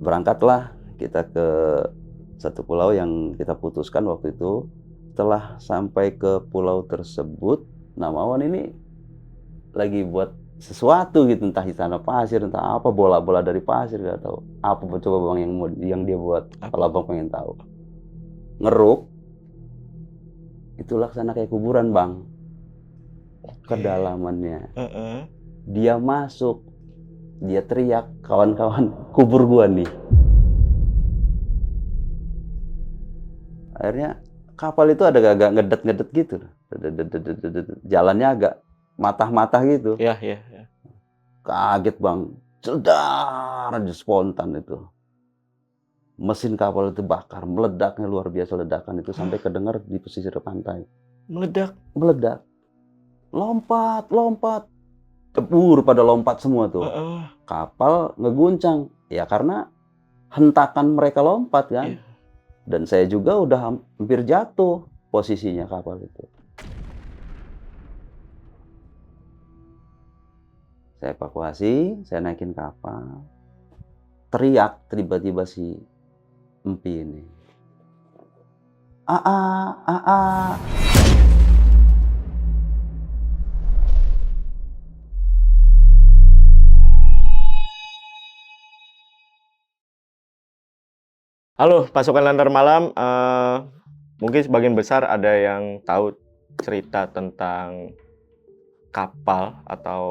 Berangkatlah kita ke satu pulau yang kita putuskan waktu itu. Setelah sampai ke pulau tersebut, nah Wawan ini lagi buat sesuatu gitu, entah istana pasir, entah apa, bola-bola dari pasir, nggak tahu. Apa coba Bang yang dia buat, kalau Abang pengen tahu. Ngeruk, itu laksana kayak kuburan Bang, kedalamannya. Dia masuk, dia teriak, kawan-kawan, kubur gua nih. Akhirnya kapal itu ada agak ngedet-ngedet gitu. Jalannya agak matah-matah gitu. Iya. Kaget Bang, cedar aja spontan itu. Mesin kapal itu bakar, meledaknya luar biasa ledakan itu sampai kedengar di pesisir pantai. Meledak. Lompat. Cebur pada lompat semua tuh. Kapal ngeguncang. Ya karena hentakan mereka lompat kan. Dan saya juga udah hampir jatuh posisinya kapal itu. Saya evakuasi, saya naikin kapal. Teriak tiba-tiba si Empi ini. Aa. Halo, pasukan Lantar Malam. Mungkin sebagian besar ada yang tahu cerita tentang kapal atau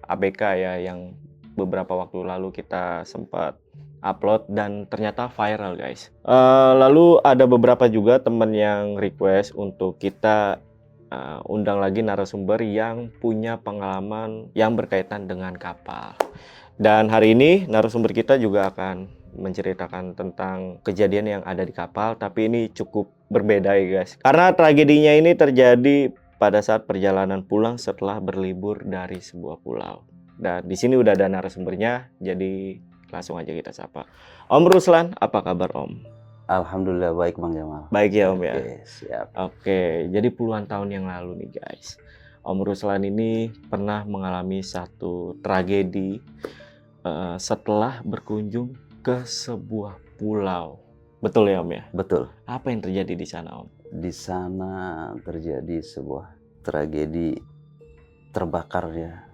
ABK ya yang beberapa waktu lalu kita sempat upload dan ternyata viral guys. Lalu ada beberapa juga teman yang request untuk kita undang lagi narasumber yang punya pengalaman yang berkaitan dengan kapal. Dan hari ini narasumber kita juga akan menceritakan tentang kejadian yang ada di kapal, tapi ini cukup berbeda ya guys. Karena tragedinya ini terjadi pada saat perjalanan pulang setelah berlibur dari sebuah pulau. Dan di sini udah ada narasumbernya, jadi langsung aja kita sapa. Om Ruslan, apa kabar Om? Alhamdulillah baik Bang Jamal. Baik ya Om ya. Oke, siap. Oke, jadi puluhan tahun yang lalu nih guys, Om Ruslan ini pernah mengalami satu tragedi setelah berkunjung ke sebuah pulau. Betul ya Om ya? Betul. Apa yang terjadi di sana Om? Di sana terjadi sebuah tragedi terbakarnya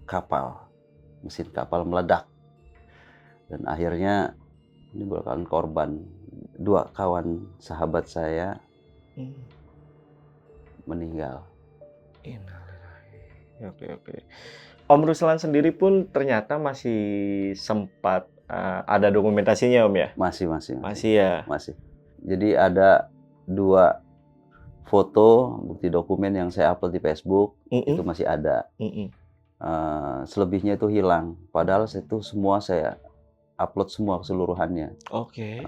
kapal. Mesin kapal meledak. Dan akhirnya menimbulkan korban. 2 kawan sahabat saya meninggal. Oke. Om Ruslan sendiri pun ternyata masih sempat ada dokumentasinya Om ya? Masih ya? Masih. Jadi ada 2 foto bukti dokumen yang saya upload di Facebook. Itu masih ada. Selebihnya itu hilang. Padahal itu semua saya upload semua keseluruhannya. Oke.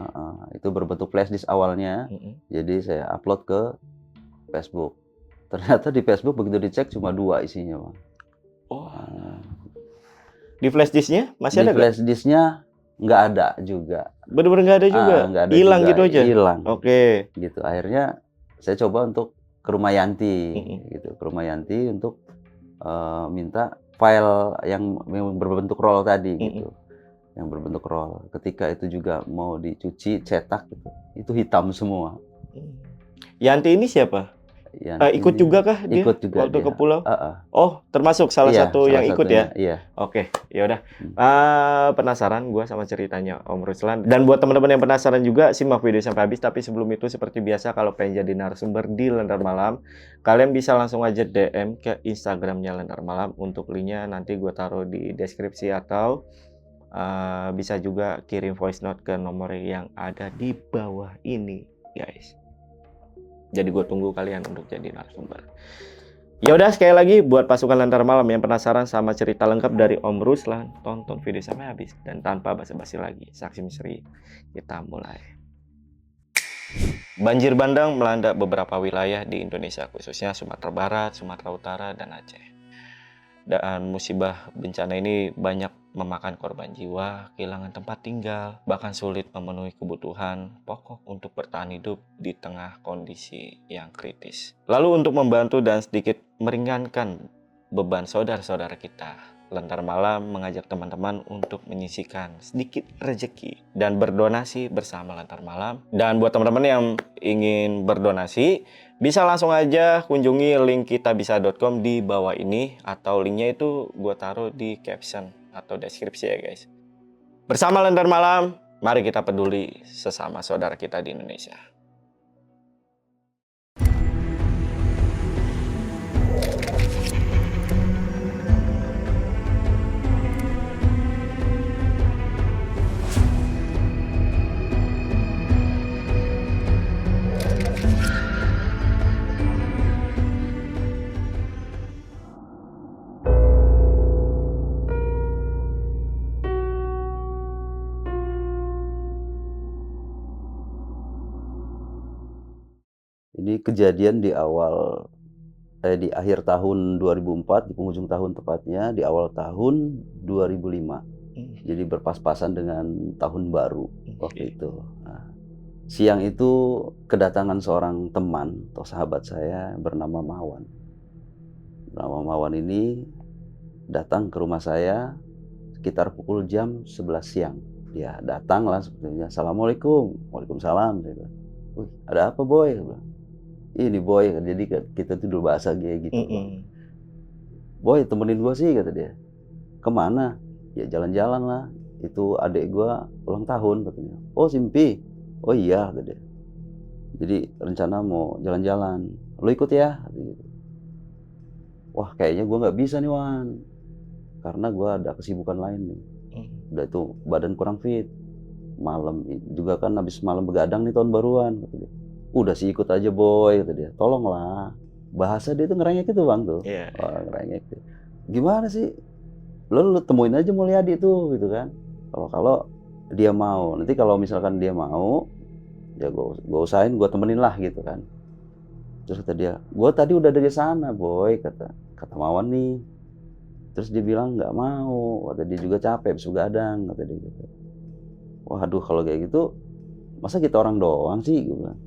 Itu berbentuk flash disk awalnya. Jadi saya upload ke Facebook. Ternyata di Facebook begitu dicek cuma 2 isinya Bang. Di flash disknya masih ada? Di flash disknya nggak ada juga. Bener-bener nggak ada juga? Nggak ada hilang juga. Gitu aja? Hilang. Oke. Gitu. Akhirnya saya coba untuk ke rumah Yanti. Gitu. Ke rumah Yanti untuk minta file yang berbentuk roll tadi gitu. Yang berbentuk roll. Ketika itu juga mau dicuci, cetak gitu. Itu hitam semua. Yanti ini siapa? Ikut juga kah dia ikut juga waktu dia. ke pulau? Oh, termasuk salah satu yang ikut ya? Iya. Oke, ya udah. Penasaran gue sama ceritanya Om Ruslan. Dan buat teman-teman yang penasaran juga, simak video sampai habis. Tapi sebelum itu seperti biasa, kalau pengen jadi narasumber di Lantar Malam, kalian bisa langsung aja DM ke Instagramnya Lantar Malam. Untuk linknya nanti gue taruh di deskripsi atau bisa juga kirim voice note ke nomor yang ada di bawah ini, guys. Jadi gue tunggu kalian untuk jadi narasumber. Ya udah, sekali lagi buat pasukan Lantar Malam yang penasaran sama cerita lengkap dari Om Ruslan, tonton video sampai habis. Dan tanpa basa-basi lagi, saksi misteri, kita mulai. Banjir bandang melanda beberapa wilayah di Indonesia, khususnya Sumatera Barat, Sumatera Utara, dan Aceh. Dan musibah bencana ini banyak memakan korban jiwa, kehilangan tempat tinggal, bahkan sulit memenuhi kebutuhan pokok untuk bertahan hidup di tengah kondisi yang kritis. Lalu untuk membantu dan sedikit meringankan beban saudara-saudara kita Lentera Malam mengajak teman-teman untuk menyisihkan sedikit rezeki dan berdonasi bersama Lentera Malam. Dan buat teman-teman yang ingin berdonasi, bisa langsung aja kunjungi link kitabisa.com di bawah ini, atau linknya itu gue taruh di caption atau deskripsi ya guys. Bersama Lentera Malam, mari kita peduli sesama saudara kita di Indonesia. Ini kejadian di akhir tahun 2004, di penghujung tahun tepatnya, di awal tahun 2005. Jadi berpas-pasan dengan tahun baru waktu itu. Nah, siang itu kedatangan seorang teman atau sahabat saya bernama Mawan. Mawan ini datang ke rumah saya sekitar pukul jam 11 siang. Dia datang lah sebetulnya, "Assalamualaikum." "Waalaikumsalam." Saya bilang, "Wih, ada apa boy?" Dia bilang, "Ini boy," jadi kita tuh dulu bahasa kayak gitu. "Boy, temenin gua sih," kata dia. "Kemana?" "Ya jalan-jalan lah. Itu adik gua ulang tahun," katanya. "Oh, Simpi?" "Oh iya," kata dia. "Jadi rencana mau jalan-jalan. Lo ikut ya?" Kata gitu. Wah, kayaknya gua nggak bisa nih Wan, karena gua ada kesibukan lain nih. Udah itu badan kurang fit. Malam juga kan habis malam begadang nih tahun baruan, kata dia. "Udah sih ikut aja boy," kata dia. "Tolonglah." Bahasa dia tuh ngerengek itu Bang tuh. Iya. Wah, ngerengek tuh. "Gimana sih? Lu temuin aja Mulyadi tuh," gitu kan. Kalau dia mau. Nanti kalau misalkan dia mau, ya gua usahain gua temenin lah gitu kan. Terus kata dia, "Gua tadi udah dari sana boy," kata Mawan nih. Terus dia bilang nggak mau, kata dia juga capek habis begadang, kata dia gitu. Waduh, kalau kayak gitu masa kita orang doang sih, gue bilang.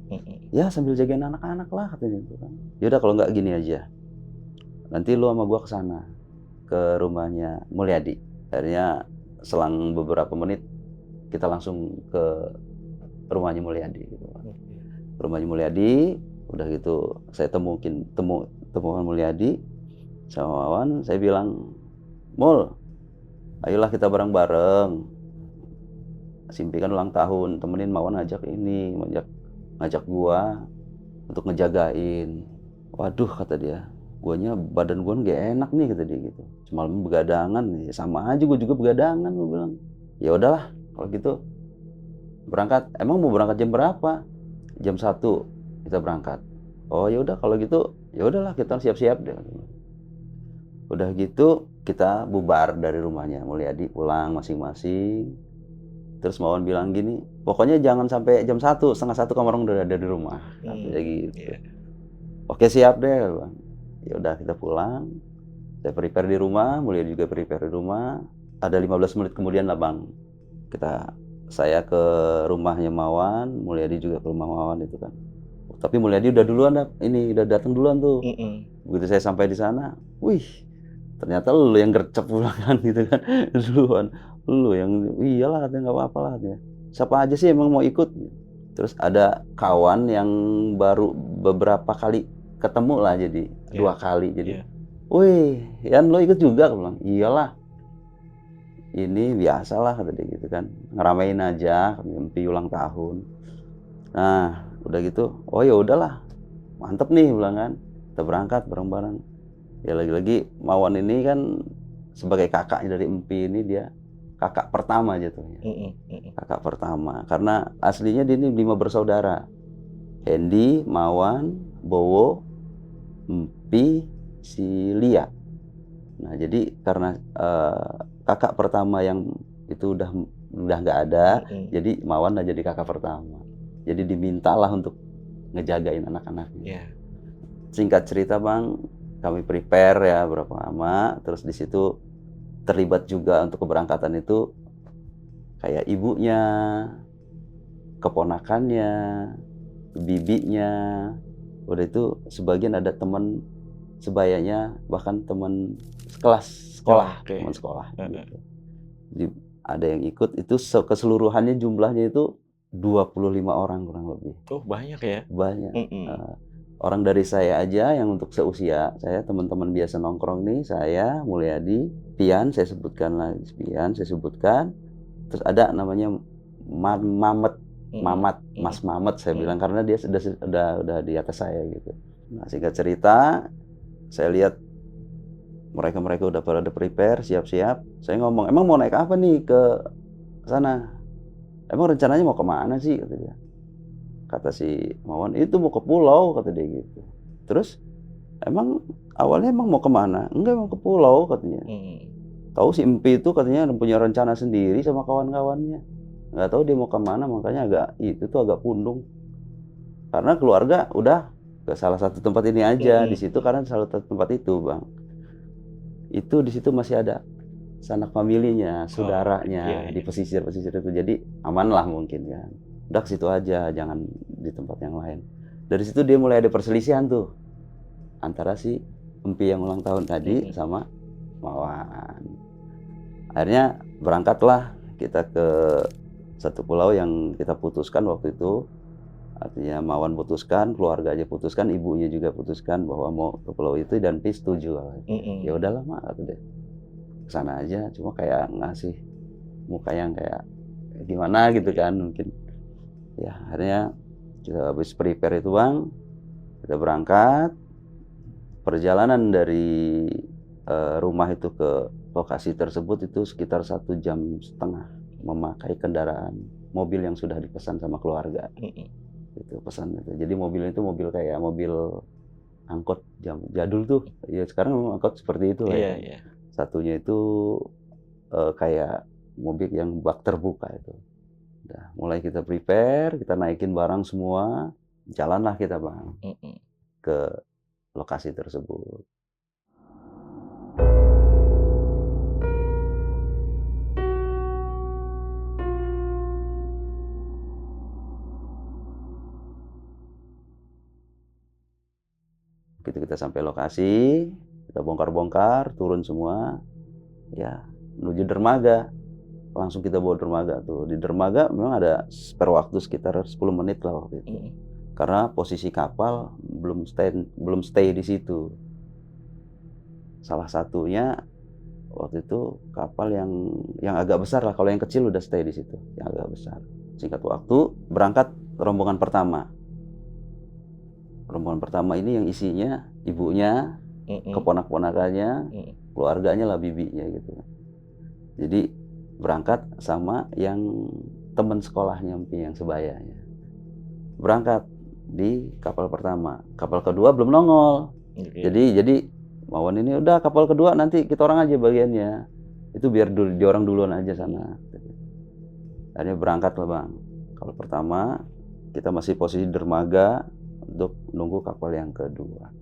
"Ya sambil jagain anak-anak lah," katanya gitu kan. "Ya udah kalau nggak gini aja, nanti lu sama gua ke sana, ke rumahnya Mulyadi." Akhirnya selang beberapa menit kita langsung ke rumahnya Mulyadi gitu. Ke rumahnya Mulyadi, udah gitu saya temukan Mulyadi sama Wawan, saya bilang, "Mul, ayolah kita bareng-bareng. Simpi kan ulang tahun, temenin Mawan ngajak gua untuk ngejagain." "Waduh," kata dia, badan gua nggak enak nih," kata dia gitu. "Semalam begadangan, ya sama aja gua juga begadangan," gua bilang. "Ya udahlah kalau gitu berangkat." "Emang mau berangkat jam berapa?" "Jam 1 kita berangkat." "Oh ya udah kalau gitu, ya udahlah kita siap-siap deh." Udah gitu kita bubar dari rumahnya Mulyadi, pulang masing-masing. Terus Mawan bilang gini, "Pokoknya jangan sampai jam 1, setengah 1 kamu orang udah ada di rumah." Katanya gitu. "Oke siap deh," Bang. Ya udah kita pulang. Saya prepare di rumah, Mulyadi juga prepare di rumah. Ada 15 menit kemudian lah Bang, saya ke rumahnya Mawan, Mulyadi juga ke rumah Mawan itu kan. Tapi Mulyadi udah duluan udah datang duluan tuh. Begitu saya sampai di sana, wih, ternyata lu yang gercep pulangan gitu kan, duluan. "Lu yang iyalah," katanya, "nggak apa-apa lah," katanya. "Siapa aja sih emang mau ikut?" Terus ada kawan yang baru beberapa kali ketemu lah jadi 2 kali jadi, "Wih, Yan lo ikut juga?" Aku bilang, "Iyalah. Ini biasalah," kata dia gitu kan, "ngeramein aja, mimpi ulang tahun." Nah, udah gitu, "Oh ya udahlah, mantep nih," bilang kan, "kita berangkat bareng-bareng." Ya lagi-lagi Mawan ini kan sebagai kakaknya dari Empi ini dia kakak pertama jatuhnya. Kakak pertama, karena aslinya dia ini 5 bersaudara. Hendy, Mawan, Bowo, Empi, si Lia. Nah, jadi karena kakak pertama yang itu udah nggak ada, jadi Mawan lah jadi kakak pertama. Jadi dimintalah untuk ngejagain anak-anaknya. Singkat cerita Bang, kami prepare ya berapa lama, terus di situ terlibat juga untuk keberangkatan itu kayak ibunya, keponakannya, bibinya, udah itu sebagian ada teman sebayanya, bahkan teman kelas sekolah, Oke. teman sekolah Heeh. gitu. Jadi ada yang ikut itu keseluruhannya jumlahnya itu 25 orang kurang lebih. Oh, banyak ya? Banyak, Mhm. orang dari saya aja yang untuk seusia, saya teman-teman biasa nongkrong nih, saya, Mulyadi, Pian, saya sebutkan lagi Pian, saya sebutkan, terus ada namanya Mamet, Mhm. Mamat, Mhm. Mas Mamet saya Mhm. bilang karena dia udah di atas saya gitu. Nah, singkat cerita, saya lihat mereka udah pada prepare, siap-siap, saya ngomong, "Emang mau naik apa nih ke sana? Emang rencananya mau ke mana sih?" Kata dia. Kata si Mawan, "Itu mau ke pulau," kata dia gitu. Terus, "Emang awalnya emang mau ke mana?" "Enggak, mau ke pulau," katanya. Mhm. Tahu si Empi itu katanya punya rencana sendiri sama kawan-kawannya. Nggak tahu dia mau ke mana, makanya agak itu tuh agak pundung. Karena keluarga udah ke salah satu tempat ini aja, di Mhm. situ karena salah satu tempat itu, Bang. Itu di situ masih ada sanak familinya, Oh, iya saudaranya, di iya. pesisir-pesisir itu. Jadi aman lah mungkin kan. Udah ke situ aja, jangan di tempat yang lain. Dari situ dia mulai ada perselisihan tuh, antara si Empi yang ulang tahun tadi Mhm. sama Mawan. Akhirnya berangkatlah kita ke satu pulau yang kita putuskan waktu itu. Artinya Mawan putuskan, keluarganya putuskan, ibunya juga putuskan bahwa mau ke pulau itu dan Pi setuju awalnya. "Ya Mhm. udahlah, Mak," kata dia, "ke sana aja." Cuma kayak ngasih muka yang kayak gimana gitu Iya. kan mungkin. Ya akhirnya kita habis prepare itu, Bang, kita berangkat. Perjalanan dari, rumah itu ke lokasi tersebut itu sekitar 1,5 jam memakai kendaraan mobil yang sudah dipesan sama keluarga, Mhm. itu pesan itu. Jadi mobilnya itu mobil kayak mobil angkot jadul tuh, ya sekarang memang angkot seperti itu lah ya Iya kan. iya. Satunya itu, kayak mobil yang bak terbuka itu. Udah mulai kita prepare, kita naikin barang semua, jalanlah kita, Bang, Mhm. ke lokasi tersebut. Begitu kita sampai lokasi, kita bongkar-bongkar, turun semua, ya menuju dermaga. Langsung kita bawa dermaga tuh. Di dermaga memang ada spare waktu sekitar 10 menit lah waktu itu. Mhm. Karena posisi kapal belum stay di situ. Salah satunya waktu itu kapal yang agak besar lah, kalau yang kecil udah stay di situ, yang agak besar. Singkat waktu, berangkat rombongan pertama. Rombongan pertama ini yang isinya ibunya, Mhm. keponak-ponakannya, Mhm. keluarganya lah, bibinya gitu. Jadi berangkat sama yang teman sekolahnya yang sebayanya. Berangkat di kapal pertama, kapal kedua belum nongol. Oke. Jadi Wawan ini, "Udah kapal kedua nanti kita orang aja bagiannya. Itu biar dia orang duluan aja sana." Akhirnya berangkat lah, Bang. Kapal pertama, kita masih posisi dermaga untuk nunggu kapal yang kedua.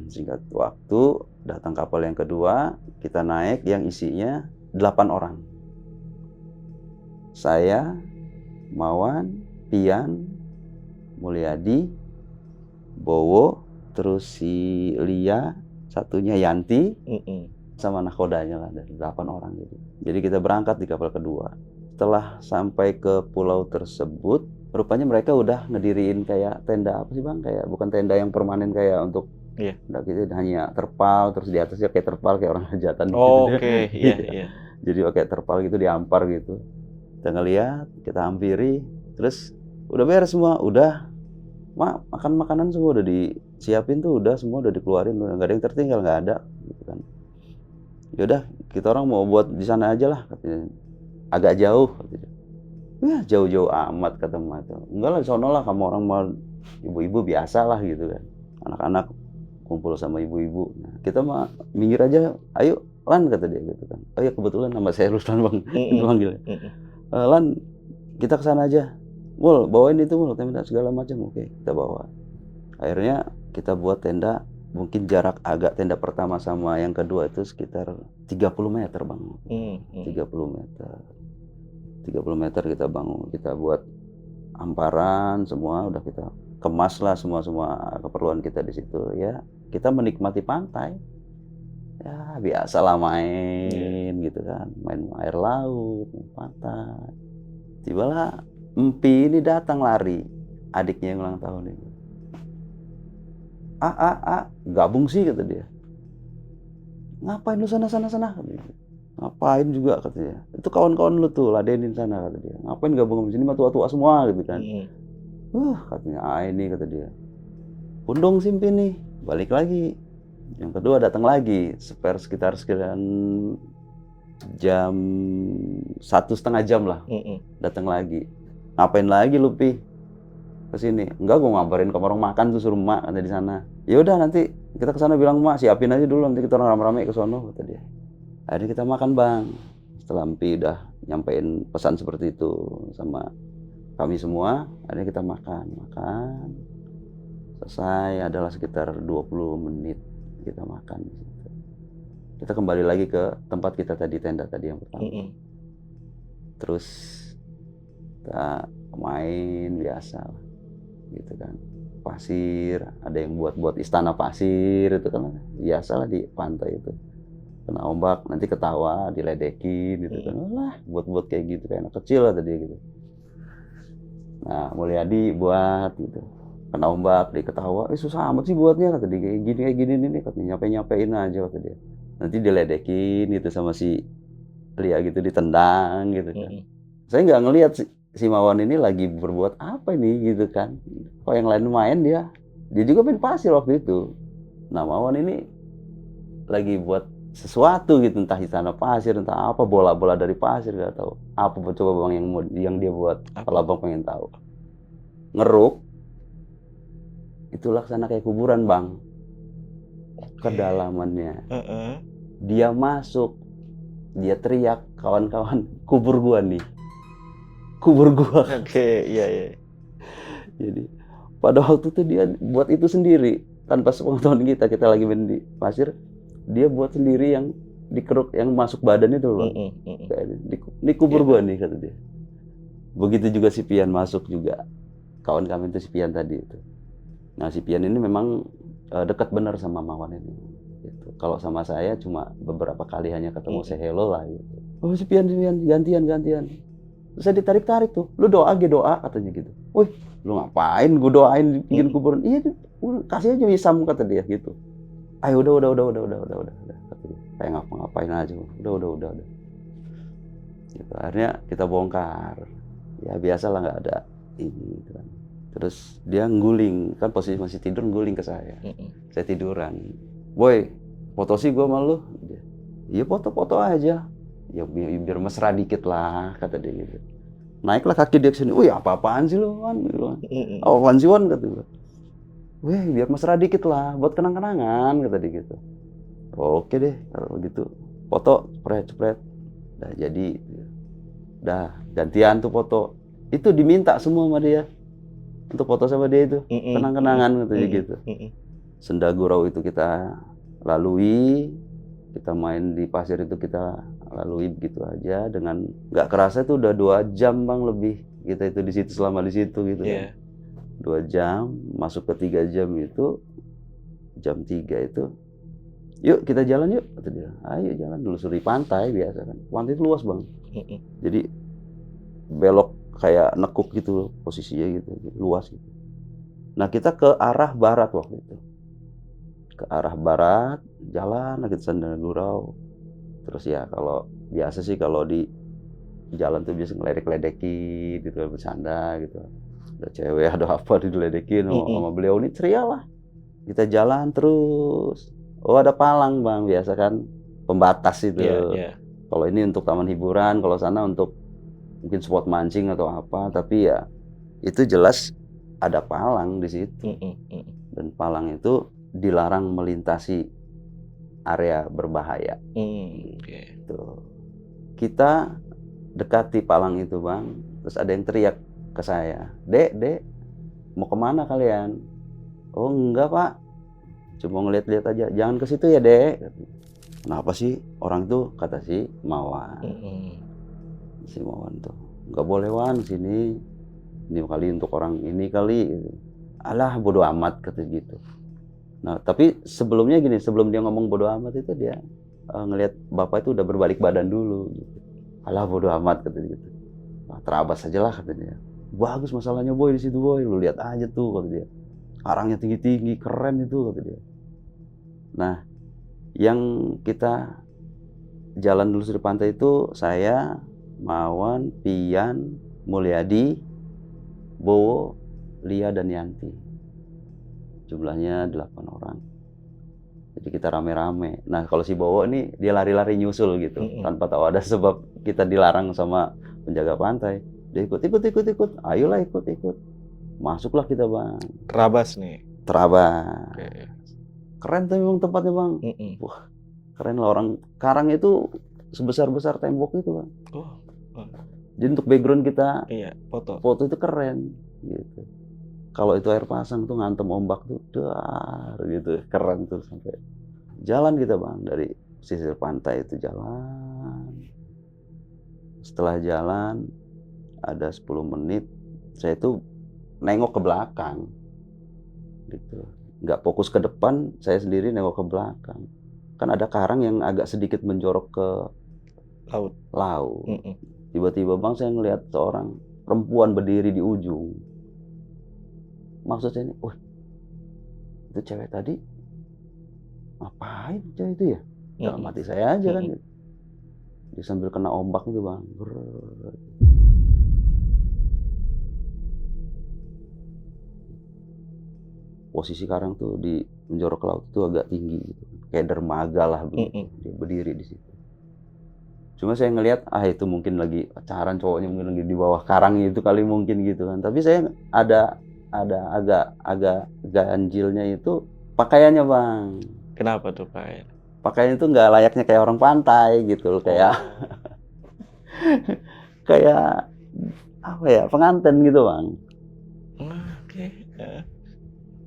Singkat waktu, datang kapal yang kedua, kita naik yang isinya 8 orang. Saya, Mawan, Pian, Mulyadi, Bowo, terus si Lia, satunya Yanti, Mhm. sama nakodanya lah, dari 8 orang gitu. Jadi kita berangkat di kapal kedua. Setelah sampai ke pulau tersebut, rupanya mereka udah ngediriin kayak tenda apa sih, Bang? Kayak bukan tenda yang permanen kayak untuk Iya. mendaki, hanya terpal, terus di atasnya kayak terpal kayak orang hajatan gitu deh. Oke, iya Iya. iya. Jadi pakai terpal gitu diampar gitu. Kita ngeliat, kita hampiri, terus udah beres semua, udah, "Mak, makan makanan semua udah disiapin tuh, udah semua udah dikeluarin, udah nggak ada yang tertinggal, nggak ada," gitu kan. "Ya udah, kita orang mau buat di sana aja lah," katanya. "Agak jauh," katanya. "Yah, jauh-jauh amat," kata emak tuh. "Enggak lah, sono lah kamu orang mah ibu-ibu biasa lah," gitu kan. Anak-anak kumpul sama ibu-ibu. Nah, kita mah minggir aja, "Ayo, Lan," kata dia gitu kan. Oh ya kebetulan nama saya Ruslan, Bang, itu Mhm. manggilnya. Mhm. "Lan, kita ke sana aja. Mul, bawain itu Mul, tenda segala macam." Oke, kita bawa. Akhirnya kita buat tenda, mungkin jarak agak tenda pertama sama yang kedua itu sekitar 30 meter, Bang. Mhm. Mhm. 30 meter. 30 meter kita bangun, kita buat hamparan semua, udah kita kemaslah semua keperluan kita di situ ya. kita menikmati pantai. Ya biasalah main gitu kan, main air laut, main pantai. Tibalah Empi ini datang lari, adiknya yang ulang tahun ini. Gabung sih kata dia. Ngapain lu sana kata dia. Ngapain juga kata dia. Itu kawan-kawan lu tuh ladenin sana kata dia. Ngapain gabung di sini mah tua-tua semua gitu kan. Katanya ini kata dia. Pundong Simpi nih, balik lagi. Yang kedua datang lagi, sekitar jam 1,5 jam lah, datang lagi. Ngapain lagi lu Pi? Kesini? Enggak, gua ngabarin ke warung makan tuh, suruh mak ada di sana. Ya udah nanti kita ke sana bilang mak siapin aja dulu, nanti kita orang rame-rame ke sono kata dia. Akhirnya kita makan bang. Setelah Empi udah nyampein pesan seperti itu sama kami semua, akhirnya kita makan. Selesai adalah sekitar 20 menit kita makan. Kita kembali lagi ke tempat kita tadi, tenda tadi yang pertama. Terus kita main biasa gitu kan. Pasir, ada yang buat istana pasir itu kan biasa lah di pantai itu. Kena ombak, nanti ketawa, diledekin gitu kan. Lah, buat kayak gitu, kayak anak kecil lah tadi gitu. Nah, Mulyadi buat gitu. Kena ombak, dia ketawa, susah amat sih buatnya kata dia, kayak gini nih, katanya nyapain aja kata dia. Nanti diledekin gitu sama si Lia gitu, ditendang gitu kan. Saya nggak ngelihat si Mawan ini lagi berbuat apa ini gitu kan. Kalau yang lain main dia juga main pasir waktu itu. Nah Mawan ini lagi buat sesuatu gitu, entah istana pasir, entah apa, bola-bola dari pasir, nggak tahu. Apa coba bang yang dia buat? Kalau abang pengen tahu. Ngeruk. Itu laksana kayak kuburan bang. Kedalamannya. Dia masuk, dia teriak, kawan-kawan, kubur gua nih. Kubur gua. Iya. Jadi pada waktu itu dia buat itu sendiri tanpa sepengetahuan kita lagi main di pasir, dia buat sendiri yang dikeruk, yang masuk badan itu loh. Ini kubur gua nih kata dia. Begitu juga si Pian masuk juga. Kawan kami itu si Pian tadi itu. Nah si Pian ini memang dekat benar sama Mawan ini. Gitu. Kalau sama saya cuma beberapa kali hanya ketemu say hello lah gitu. Oh si Pian gantian. Terus saya ditarik tuh, lu doa katanya gitu. Wih, lu ngapain gue doain bikin kuburan? Iya, kasih aja wisam kata dia gitu. Ayo udah kata dia. Kayak ngapa-ngapain aja. Udah. Gitu. Akhirnya kita bongkar. Ya biasalah nggak ada ini gitu kan. Terus dia ngguling, kan posisi masih tidur, ngguling ke saya. Saya tiduran. Boy, foto sih gue sama lu. Iya foto aja. Ya biar mesra dikit lah, kata dia gitu. Naiklah kaki dia ke sini. Wih, apa-apaan sih lu, Wan? Apaan sih, Wan? Kata gue. Wih, biar mesra dikit lah, buat kenang-kenangan, kata dia gitu. Oke deh, kalau gitu. Foto, cepret. Udah jadi. Udah, gantian tuh foto. Itu diminta semua sama dia. Untuk foto sama dia itu. Kenang-kenangan, kata dia gitu. Senda Gurau itu kita lalui. Kita main di pasir itu kita lalui begitu aja, dengan nggak kerasa itu udah 2 jam bang lebih kita itu di situ, selama di situ gitu kan. 2 jam, masuk ke 3 jam itu, jam 3 itu, yuk kita jalan yuk kata dia. Ayo jalan, telusuri pantai biasa kan, pantai itu luas bang. Jadi belok kayak nekuk gitu posisinya gitu, luas gitu. Nah kita ke arah barat waktu itu. Ke arah barat, jalan lagi ke Senda Gurau. Terus ya kalau biasa sih kalau di jalan tuh biasa ngeledek-ledekin gitu, bercanda gitu. Ada cewek, ada apa diledekin sama beliau ini, ceria lah. Kita jalan terus. Oh ada palang bang, biasa kan pembatas itu. Kalau ini untuk taman hiburan, kalau sana untuk mungkin spot mancing atau apa. Tapi ya itu jelas ada palang di situ. Dan palang itu dilarang melintasi area berbahaya. Gitu. Kita dekati palang itu bang, terus ada yang teriak ke saya, Dek, mau kemana kalian? Oh enggak pak, cuma ngeliat-liat aja, jangan ke situ ya Dek. Kenapa sih orang itu, kata si Mawan. Si Mawan tuh, nggak boleh Wan sini, ini kali untuk orang ini kali. Alah bodo amat kata gitu. Nah, tapi sebelumnya gini, sebelum dia ngomong bodo amat itu dia ngelihat bapak itu udah berbalik badan dulu gitu. Alah bodo amat katanya gitu. "Ah, terabas aja lah," katanya. "Bagus masalahnya boy di situ boy, lu lihat aja tuh," kata dia. "Karangnya tinggi-tinggi, keren itu," kata dia. Nah, yang kita jalan dulu di pantai itu saya, Mawan, Pian, Mulyadi, Bowo, Lia, dan Yanti. Jumlahnya 8 orang. Jadi kita rame-rame. Nah, kalau si Bowo ini dia lari-lari nyusul gitu, tanpa tahu ada sebab kita dilarang sama penjaga pantai. Dia ikut. Ayolah ikut. Masuklah kita, Bang. Terabas nih. Terabas. Oke. Keren tuh memang tempatnya, Bang. Wah, keren lah, orang karang itu sebesar-besar tembok itu, Bang. Oh. Jadi untuk background kita Iya, foto. foto itu keren gitu. Kalau itu air pasang tuh ngantem ombak tuh dar gitu, keren tuh sampai jalan kita, Bang, dari pesisir pantai itu jalan. Setelah jalan ada 10 menit saya tuh nengok ke belakang gitu. Nggak fokus ke depan, saya sendiri nengok ke belakang. Kan ada karang yang agak sedikit menjorok ke laut. Tiba-tiba, Bang, saya ngelihat seorang perempuan berdiri di ujung. Maksud saya ini, wah, itu cewek tadi ngapain cewek itu ya? Dalam hati saya aja kan gitu. Dia sambil kena ombak itu, Bang. Posisi karang tuh di menjorok ke laut itu agak tinggi gitu. Kayak dermaga lah begitu. Dia berdiri di situ. Cuma saya ngelihat, itu mungkin lagi pacaran, cowoknya mungkin lagi di bawah karang itu kali mungkin gitu kan. Tapi saya ada agak ganjilnya itu pakaiannya, Bang. Kenapa tuh, Pak? Pakaiannya itu nggak layaknya kayak orang pantai gitu, kayak kayak apa ya, pengantin gitu, Bang. Oke.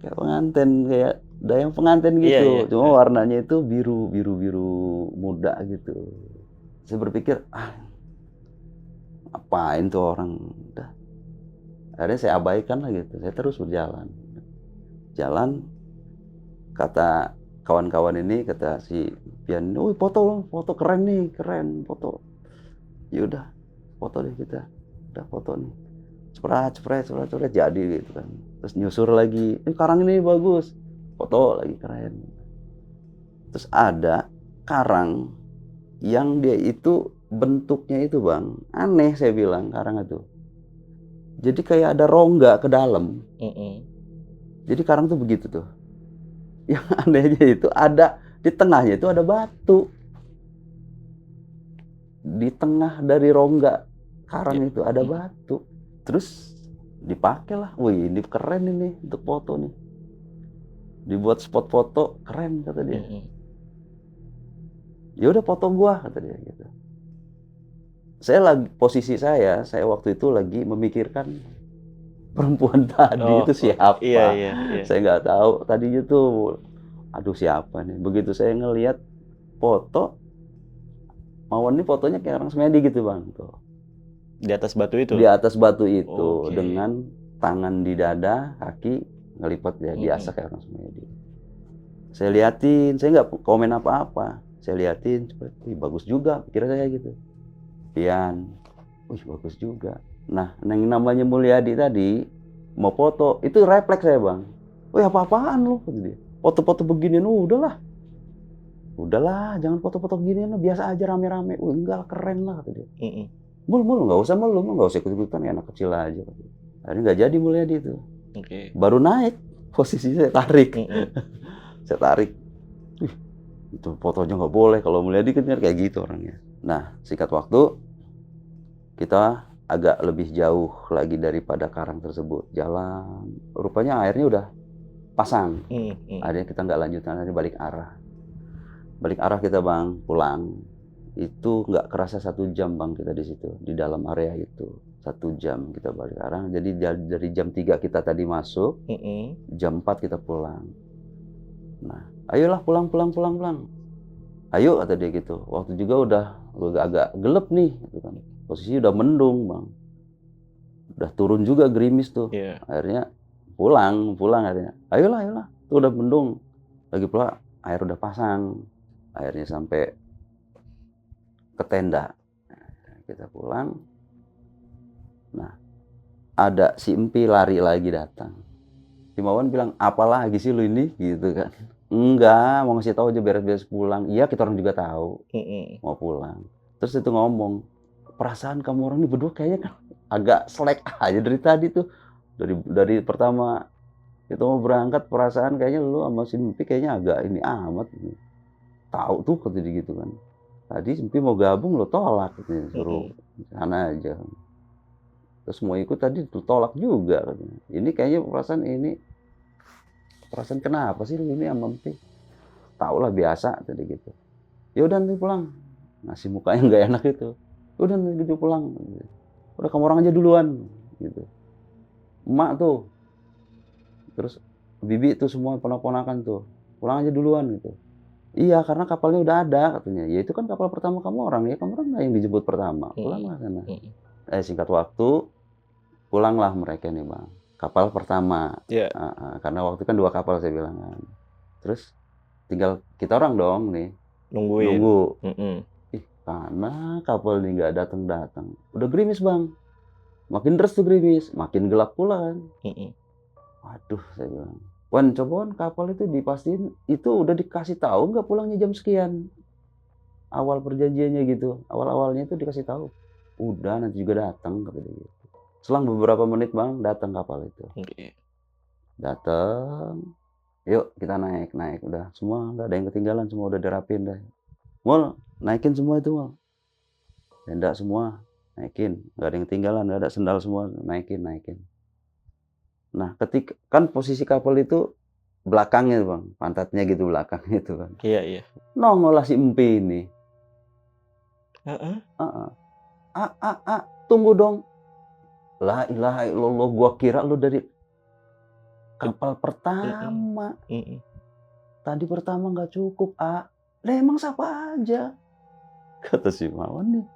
Kayak pengantin, kayak dayang pengantin gitu. Iya. Cuma warnanya itu biru muda gitu. Saya berpikir, ngapain tuh orang? Udah. Akhirnya saya abaikan lah gitu. Saya terus berjalan. Jalan, kata kawan-kawan ini, kata si Pian, "Wih, foto keren nih, keren foto." Ya udah, foto deh kita. Udah foto nih. Cepret, jadi gitu kan. Terus nyusur lagi, karang ini bagus. Foto lagi, keren. Terus ada karang yang dia itu bentuknya itu, Bang, aneh saya bilang karang itu. Jadi kayak ada rongga ke dalam. Jadi karang tuh begitu tuh. Yang anehnya itu ada di tengahnya itu ada batu. Di tengah dari rongga karang itu ada batu. Terus dipakailah. Wih, ini keren ini untuk foto nih. Dibuat spot foto, keren kata dia. Ya udah foto gua kata dia gitu. Posisi saya waktu itu lagi memikirkan perempuan tadi itu siapa. Iya. Saya nggak tahu tadinya tuh, aduh siapa nih. Begitu saya ngelihat foto, Mawan ini fotonya kayak orang semedi gitu, Bang, tuh. Di atas batu itu? Di atas batu itu, dengan tangan di dada, kaki ngelipat ya biasa kayak orang semedi. Saya liatin, saya nggak komen apa-apa. Saya liatin, wih, bagus juga, kira saya gitu. Pian, wih, bagus juga. Nah, yang namanya Mulyadi tadi mau foto, itu refleks saya, Bang. Wih, apa-apaan lu? Kata dia. Foto-foto beginian, udahlah, jangan foto-foto beginian, biasa aja rame-rame. Wih, enggak, keren lah, kata dia. Mul, nggak usah ikut-ikutan, ya anak kecil aja. Akhirnya nggak jadi Mulyadi itu. Baru naik, posisi saya tarik. Saya tarik. Itu fotonya nggak boleh, kalau Mulyadi kan kayak gitu orangnya. Nah, singkat waktu, kita agak lebih jauh lagi daripada karang tersebut. Jalan, rupanya airnya udah pasang. Akhirnya kita nggak lanjutan, akhirnya balik arah. Balik arah kita, Bang, pulang. Itu nggak kerasa 1 jam, Bang, kita di situ, di dalam area itu. 1 jam kita balik arah. Jadi dari jam 3 kita tadi masuk, jam 4 kita pulang. Nah, ayolah pulang. Ayo, kata dia gitu. Waktu juga udah agak gelap nih, gitu kan. Posisi udah mendung, Bang. Udah turun juga gerimis tuh. Akhirnya pulang akhirnya. Ayolah, tuh udah mendung. Lagi pula air udah pasang, airnya sampai ke tenda. Kita pulang, nah ada si Empi lari lagi datang. Si Mawan bilang, "Apalagi sih lu ini?" Gitu kan. "Enggak, mau ngasih tahu aja beres-beres pulang." Iya, kita orang juga tahu mau pulang. Terus itu ngomong, "Perasaan kamu orang ini berdua kayaknya kan agak selek aja dari tadi tuh. Dari pertama kita mau berangkat perasaan kayaknya lu sama si Empi kayaknya agak ini amat. Tahu tuh," kata dia gitu kan. "Tadi si Empi mau gabung lo tolak," katanya, "suruh sana aja." Terus mau ikut tadi ditolak juga katanya. "Ini kayaknya perasaan kenapa sih lu ini sama Empi?" "Tahu lah biasa," tadi gitu. "Ya udah nanti pulang." Ngasih mukanya nggak enak itu. "Udah nanti gitu pulang." "Udah kamu orang aja duluan," gitu. "Emak tuh, terus bibi tuh semua ponak-ponakan tuh, pulang aja duluan," gitu. "Iya, karena kapalnya udah ada," katanya. "Ya itu kan kapal pertama kamu orang, ya kamu orang nggak yang dijemput pertama, pulanglah sana." Singkat waktu, pulanglah mereka nih Bang, kapal pertama. Iya. Karena waktu kan 2 kapal saya bilang kan. Terus tinggal kita orang dong nih, Nungguin. nunggu. Karena kapal ini nggak datang-datang, udah gerimis Bang, makin deras tuh gerimis, makin gelap pula kan. Waduh, saya bilang, "Wan, coba Wan kapal itu dipastiin itu udah dikasih tahu nggak pulangnya jam sekian?" Awal perjanjiannya gitu, awal-awalnya itu dikasih tahu. "Udah, nanti juga datang," kata dia gitu. Selang beberapa menit Bang, datang kapal itu. Datang, "Yuk kita naik," udah semua nggak ada yang ketinggalan, semua udah dirapin dah. "Mul, naikin semua itu Mul." Tenda semua, naikin, nggak ada yang ketinggalan, nggak ada sendal semua, naikin. Nah, kan posisi kapal itu belakangnya Bang, pantatnya gitu belakangnya itu kan. Iya. Nongol lah si Empi ini. Heeh. Tunggu dong." La ilaha illallah, gua kira lu dari kapal pertama. Tadi pertama nggak cukup, "Lah emang siapa aja?" Kata si Mawan nih.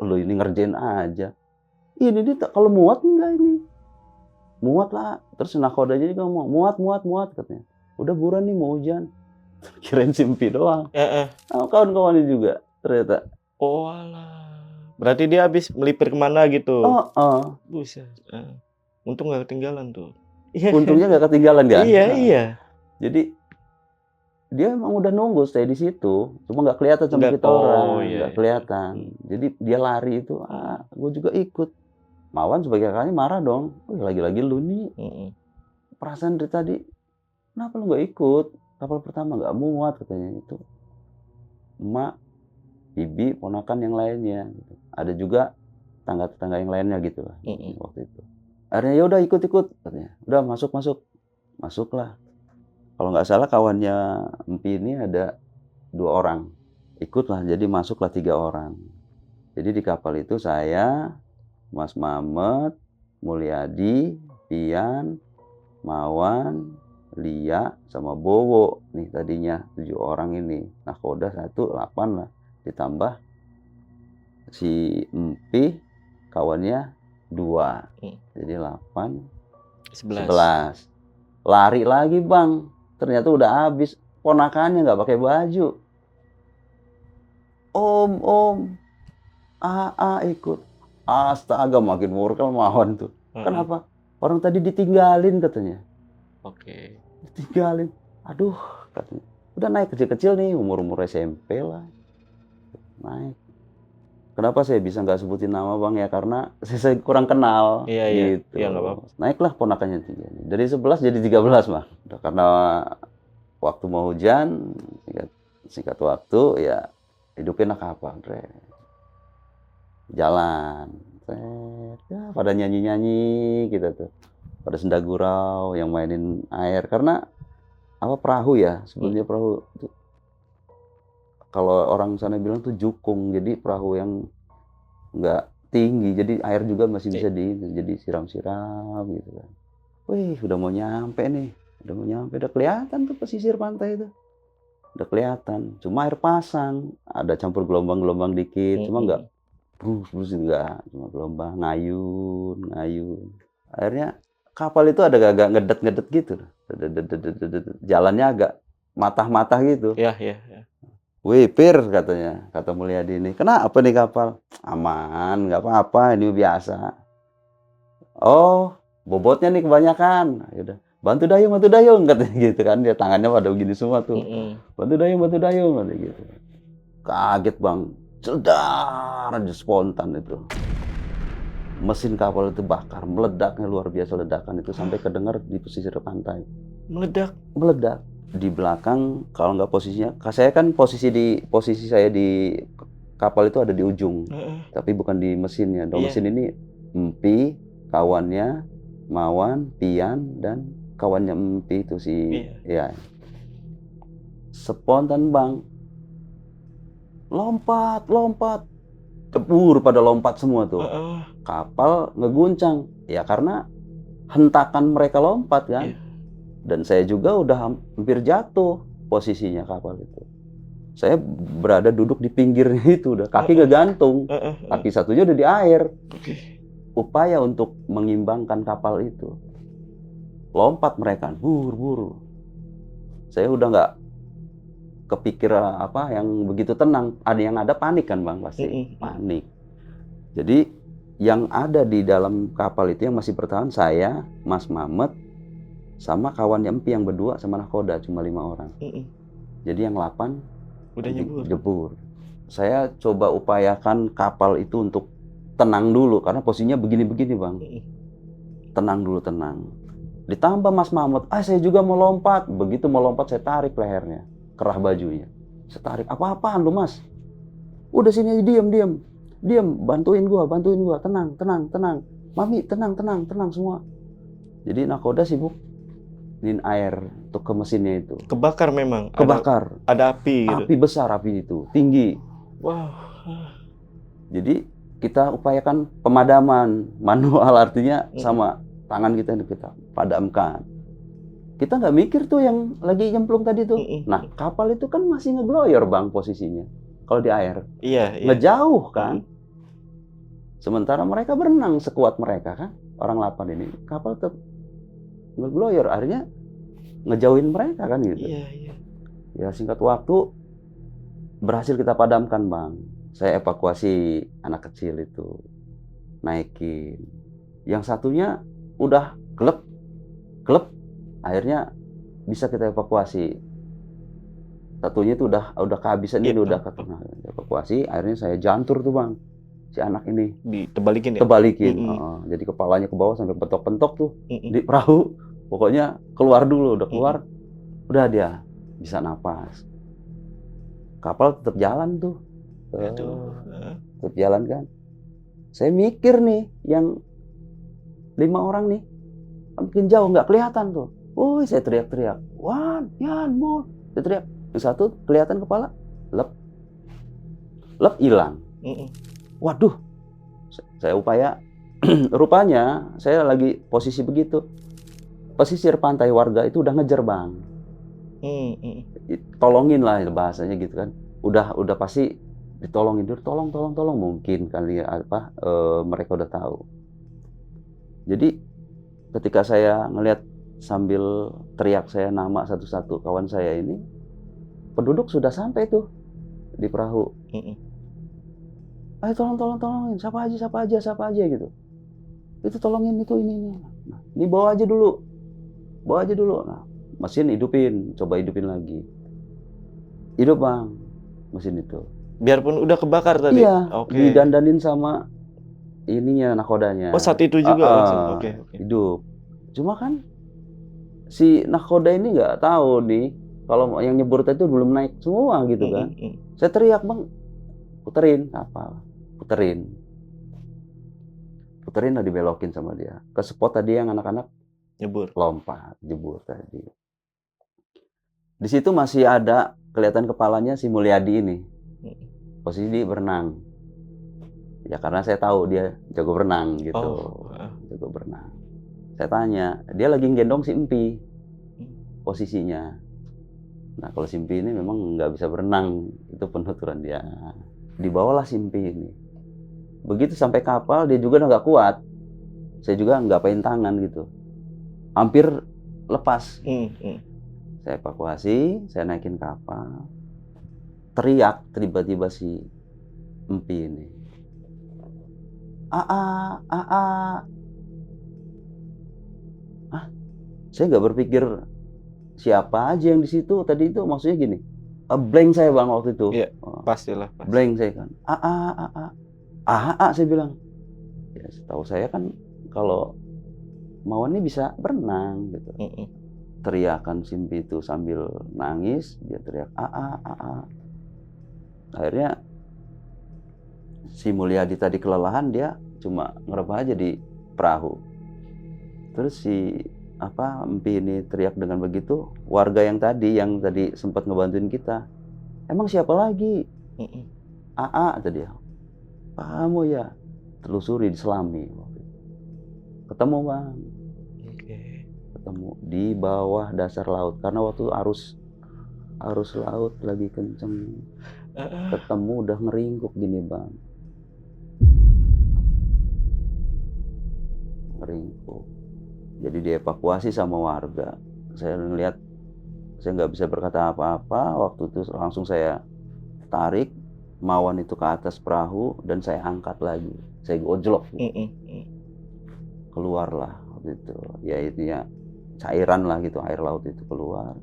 Lu ini ngerjain aja. Ini nih kalau muat enggak ini? Muat lah. Terus nakodanya juga ngomong, muat katanya. "Udah buruan nih mau hujan." Kirain si Empi doang. Sama kawan-kawannya juga ternyata. Oalah. Berarti dia habis melipir kemana gitu? Buset. Untung nggak ketinggalan tuh. Untungnya nggak ketinggalan kan? Iya. Jadi dia emang udah nunggu stay di situ, cuma nggak kelihatan sama kita orang, iya. nggak kelihatan. Jadi dia lari itu, gue juga ikut. Mawan sebagai kakaknya marah dong, lagi-lagi lu nih, perasaan dari tadi, kenapa lu nggak ikut? Kapal pertama nggak muat katanya itu. Emak, bibi, ponakan yang lainnya. Gitu. Ada juga tetangga-tetangga yang lainnya gitu lah waktu itu. Akhirnya ya udah ikut katanya. Udah masuklah. Kalau nggak salah kawannya Empi ini ada 2 orang, ikutlah, jadi masuklah 3 orang. Jadi di kapal itu saya, Mas Mamet, Mulyadi, Pian, Mawan, Lia, sama Bowo nih tadinya 7 orang ini. Nahkoda 1, 8 lah, ditambah si Empi kawannya 2, jadi 8, 11. Lari lagi Bang, ternyata udah habis, ponakannya nggak pakai baju. Om, ikut. Astaga, makin murka Mawan tuh. Kenapa? Orang tadi ditinggalin katanya. Ditinggalin. Aduh, katanya. Udah naik kecil-kecil nih, umur-umur SMP lah. Naik. Kenapa saya bisa nggak sebutin nama Bang ya? Karena saya kurang kenal. Iya. Gitu. Iya, nggak apa-apa. Naiklah ponakannya 3. Dari 11 jadi 13 Bang. Karena waktu mau hujan, singkat waktu ya hidupin kapal. Jalan. Ya, pada nyanyi-nyanyi gitu tuh. Pada senda gurau yang mainin air. Karena perahu ya, sebenarnya perahu itu kalau orang sana bilang tuh jukung, jadi perahu yang nggak tinggi, jadi air juga masih bisa jadi siram-siram gitu kan. Wih, udah mau nyampe, udah kelihatan tuh pesisir pantai itu, udah kelihatan. Cuma air pasang, ada campur gelombang-gelombang dikit, cuma nggak brus enggak, cuma gelombang ngayun. Akhirnya kapal itu ada agak ngedet gitu, jalannya agak matah-matah gitu. Iya, iya, iya. "Wih, Pir," katanya, kata Mulyadi ini, "kenapa nih kapal?" "Aman, nggak apa-apa, ini biasa." "Oh, bobotnya nih kebanyakan." "Ya udah, bantu dayung," katanya gitu kan, dia tangannya pada begini semua tuh. Mhm. Bantu dayung," katanya gitu. Kaget, Bang, jedar aja spontan itu. Mesin kapal itu bakar, meledaknya luar biasa ledakan itu sampai kedengar di pesisir pantai. Meledak. Meledak. Di belakang kalau nggak posisinya, saya kan posisi saya di kapal itu ada di ujung, Heeh. tapi bukan di mesinnya. Di Iya. mesin ini Empi, kawannya, Mawan, Pian, dan kawannya Empi itu si Iya. ya. Spontan, Bang. Lompat, lompat. Cebur pada lompat semua tuh. Heeh. Kapal ngeguncang. Ya karena hentakan mereka lompat kan. Iya. Dan saya juga udah hampir jatuh posisinya kapal itu. Saya berada duduk di pinggirnya itu udah, kaki Heeh. ngegantung. Heeh, heeh. Kaki satunya udah di air. Oke. Upaya untuk mengimbangkan kapal itu. Lompat mereka, buru. Saya udah nggak kepikir apa yang begitu tenang. Ada yang ada panik kan, Bang, pasti. Mhm. Panik. Jadi yang ada di dalam kapal itu yang masih bertahan saya, Mas Mamet, sama kawannya Empi yang berdua sama nahkoda, cuma 5 orang. Mhm. Jadi yang 8 Udah nyebur. jebur. Saya coba upayakan kapal itu untuk tenang dulu karena posisinya begini-begini, Bang. Mhm. Tenang dulu, tenang. Ditambah Mas Mamet, saya juga mau lompat. Begitu mau lompat saya tarik lehernya, kerah bajunya. Saya tarik, "Apa-apaan lu, Mas? Udah sini aja, diam. Diam, bantuin gua, tenang. Mami, tenang semua." Jadi nahkoda sibuk nin air untuk ke mesinnya itu. Kebakar memang. Kebakar. Ada api gitu. Api besar, api itu, tinggi. Wow. Jadi kita upayakan pemadaman manual, artinya Mhm. sama tangan kita padamkan. Kita nggak mikir tuh yang lagi nyemplung tadi tuh. Mhm. Nah, kapal itu kan masih ngegloyor, Bang, posisinya kalau di air. Iya, iya. Ngejauh kan. Sementara mereka berenang sekuat mereka kan, orang 8 ini. Kapal tetap ngegloyor, akhirnya ngejauhin mereka kan gitu. Iya, iya. Ya singkat waktu berhasil kita padamkan, Bang. Saya evakuasi anak kecil itu, naikin. Yang satunya udah klep, akhirnya bisa kita evakuasi. Satunya itu udah kehabisan, ini udah ketengah. Evakuasi, akhirnya saya jantur tuh, Bang, si anak ini. Ditebalikin ya? Tebalikin, Mhm. jadi kepalanya ke bawah sampai pentok-pentok tuh Mhm. di perahu. Pokoknya keluar dulu, udah keluar, udah dia bisa napas. Kapal tetap jalan tuh. Aduh. Tetap jalan kan. Saya mikir nih, yang 5 orang nih, makin jauh nggak kelihatan tuh. Wuih, saya teriak-teriak, "Wan, Yan, Mul," saya teriak. Yang satu kelihatan kepala, lep, hilang. Mhm. Waduh, saya upaya, rupanya saya lagi posisi begitu. Pesisir pantai warga itu udah ngejar, Bang. Mhm. Tolongin lah bahasanya gitu kan. Udah pasti ditolongin dulu, tolong mungkin kali ya mereka udah tahu. Jadi ketika saya ngelihat sambil teriak saya nama satu-satu kawan saya ini, penduduk sudah sampai tuh di perahu. Mhm. "Ayo tolongin, siapa aja gitu. Itu tolongin itu ini. Nah, dibawa aja dulu. Nah, mesin coba hidupin lagi. Hidup, Bang, mesin itu. Biarpun udah kebakar tadi? Iya, Oke. didandanin sama ininya, nahkodanya. Oh, saat itu juga langsung? Oke. Hidup. Cuma kan si nahkoda ini nggak tahu nih kalau yang nyebur tadi itu belum naik semua gitu kan. Mhm. Saya teriak, "Bang, puterin kapal, puterin lah, dibelokin sama dia. Ke spot tadi yang anak-anak Nyebur. lompat, jebur tadi. Di situ masih ada kelihatan kepalanya si Mulyadi ini. Posisi dia berenang. Ya karena saya tahu dia jago berenang gitu. Jago berenang. Saya tanya, dia lagi gendong si Empi posisinya. Nah, kalau si Empi ini memang nggak bisa berenang, itu penuturan dia. Dibawalah si Empi ini. Begitu sampai kapal, dia juga udah nggak kuat. Saya juga nggak pain tangan gitu. Hampir lepas. Saya evakuasi, saya naikin kapal. Teriak tiba-tiba si Empi ini, "Aa, Aa." Ah, saya nggak berpikir siapa aja yang di situ tadi itu, maksudnya gini, blank saya Bang waktu itu. Iya, pastilah, pasti. Blank saya kan, "Aa, Aa." "Aa," saya bilang. Ya setahu saya kan kalau Mawon ini bisa berenang gitu. Teriakan Simpi itu sambil nangis, dia teriak, "Aa, Aa." Akhirnya si Mulyadi tadi kelelahan, dia cuma ngerebah aja di perahu. Terus si Empi ini teriak dengan begitu, warga yang tadi sempat ngebantuin kita, "Emang siapa lagi?" "Aa," kata dia. "Kamu ya?" Telusuri di Selami. Ketemu Bang. Ketemu di bawah dasar laut karena waktu arus laut lagi kenceng. Ketemu udah ngeringkuk gini Bang. Ngeringkuk. Jadi dievakuasi sama warga. Saya ngeliat, saya nggak bisa berkata apa-apa. Waktu itu langsung saya tarik Mawon itu ke atas perahu dan saya angkat lagi. Saya gojlok. Keluarlah waktu itu. Ya itu ya cairan lah gitu, air laut itu keluar.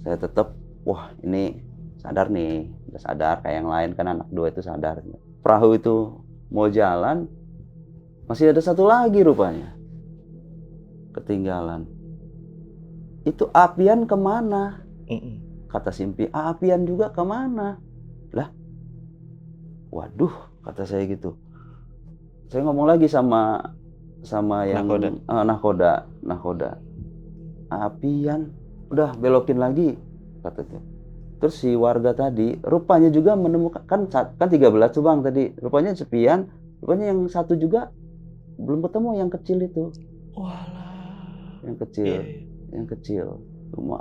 Saya tetap, wah ini sadar nih, udah sadar kayak yang lain kan, anak 2 itu sadar. Perahu itu mau jalan, masih ada satu lagi rupanya ketinggalan. Itu Apian kemana? Kata Simpi, Apian juga kemana? Lah, waduh, kata saya gitu. Saya ngomong lagi sama yang Nahkoda. Apian, udah belokin lagi, kata dia. Terus si warga tadi rupanya juga menemukan, kan 13 tuh Bang tadi, rupanya sepian, rupanya yang satu juga belum ketemu, yang kecil itu. Walah. Yang kecil.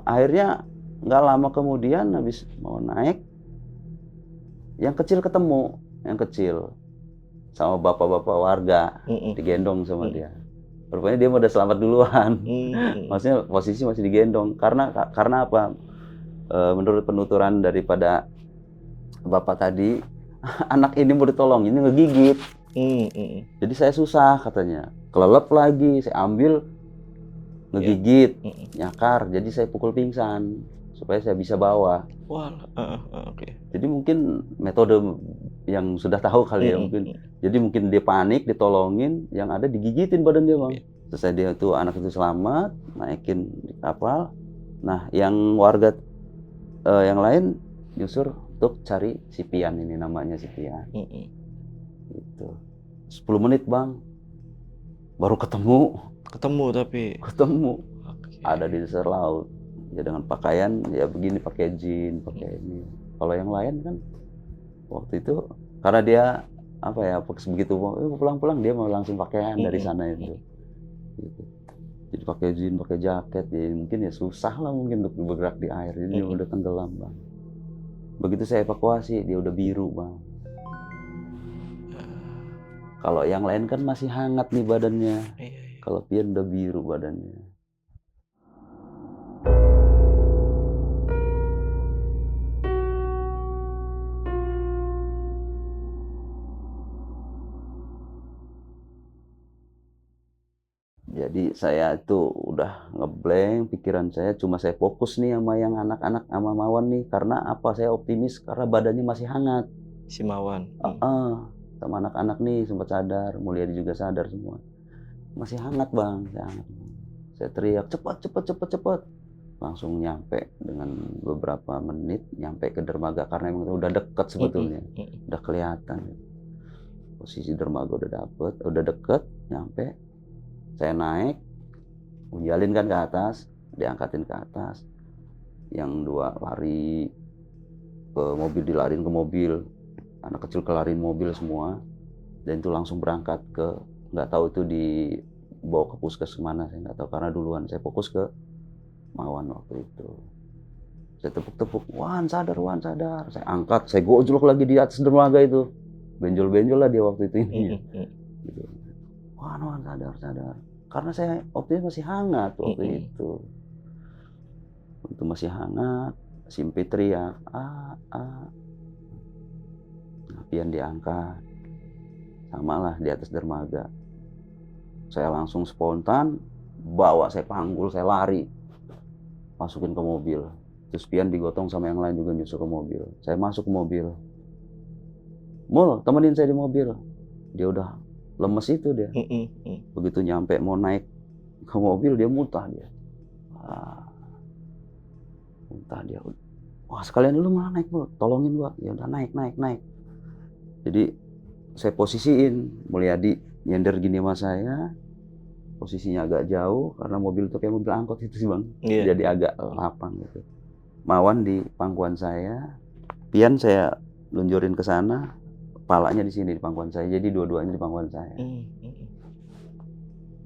Akhirnya nggak lama kemudian habis mau naik, yang kecil ketemu, yang kecil sama bapak-bapak warga, digendong sama dia. Rupanya dia udah selamat duluan. Maksudnya posisi masih digendong. Karena apa? Menurut penuturan daripada bapak tadi, anak ini mau ditolong, ini ngegigit. Jadi saya susah katanya. Kelelep lagi, saya ambil, ngegigit, nyakar. Jadi saya pukul pingsan supaya saya bisa bawa. Jadi mungkin metode yang sudah tahu kali ya mungkin. Jadi mungkin dia panik, ditolongin, yang ada digigitin badan dia Bang. Selesai dia itu, anak itu selamat, naikin di kapal. Nah, yang warga yang lain nyusur untuk cari si Pian ini, namanya si Pian. Gitu. 10 menit Bang, baru ketemu. Tapi Ada di dasar laut. Ya dengan pakaian ya begini, pakai jin, pakai ini. Kalau yang lain kan waktu itu karena dia begitu pulang dia mau langsung pakaian dari sana itu. Gitu. Jadi pakai jin, pakai jaket, jadi mungkin ya susah lah mungkin untuk bergerak di air. Jadi dia udah tenggelam Bang. Begitu saya evakuasi dia udah biru Bang. Kalau yang lain kan masih hangat nih badannya. Kalau Pian udah biru badannya. Jadi saya itu udah ngeblank, pikiran saya cuma saya fokus nih sama yang anak-anak sama Mawon nih. Karena apa? Saya optimis karena badannya masih hangat. Si Mawon. Sama anak-anak nih sempat sadar, Mulyadi juga sadar semua. Masih hangat Bang, saya teriak, cepat. Langsung nyampe dengan beberapa menit, nyampe ke dermaga karena emang udah deket sebetulnya. Udah kelihatan. Posisi dermaga udah deket, nyampe. Saya naik, menjalin kan ke atas, diangkatin ke atas. Yang 2 lari ke mobil, dilarin ke mobil. Anak kecil kelarin mobil semua. Dan itu langsung berangkat ke, nggak tahu itu dibawa ke puskes kemana, saya nggak tahu. Karena duluan saya fokus ke Mawon waktu itu. Saya tepuk-tepuk, Wan sadar. Saya angkat, saya gojlok lagi di atas dermaga itu. Benjol-benjol lah dia waktu itu ini. Gitu. Wan sadar. Karena saya optimis masih hangat waktu itu. itu masih hangat, Simpi teriak, Pian diangkat, samalah di atas dermaga. Saya langsung spontan, saya panggul, saya lari, masukin ke mobil. Terus Pian digotong sama yang lain juga nyusul ke mobil. Saya masuk ke mobil. Mul, temenin saya di mobil. Dia udah lemes itu dia. Begitu nyampe mau naik ke mobil, dia muntah dia. Muntah dia. Wah, sekalian dulu malah naik, Mul. Tolongin gua. Ya udah naik. Jadi saya posisiin Mulyadi nyender gini sama saya. Posisinya agak jauh karena mobil itu kayak mobil angkot itu sih, Bang. Iya. Jadi agak lapang gitu. Mawan di pangkuan saya, Pian saya lunjurin ke sana, kepalanya di sini di pangkuan saya. Jadi dua-duanya di pangkuan saya.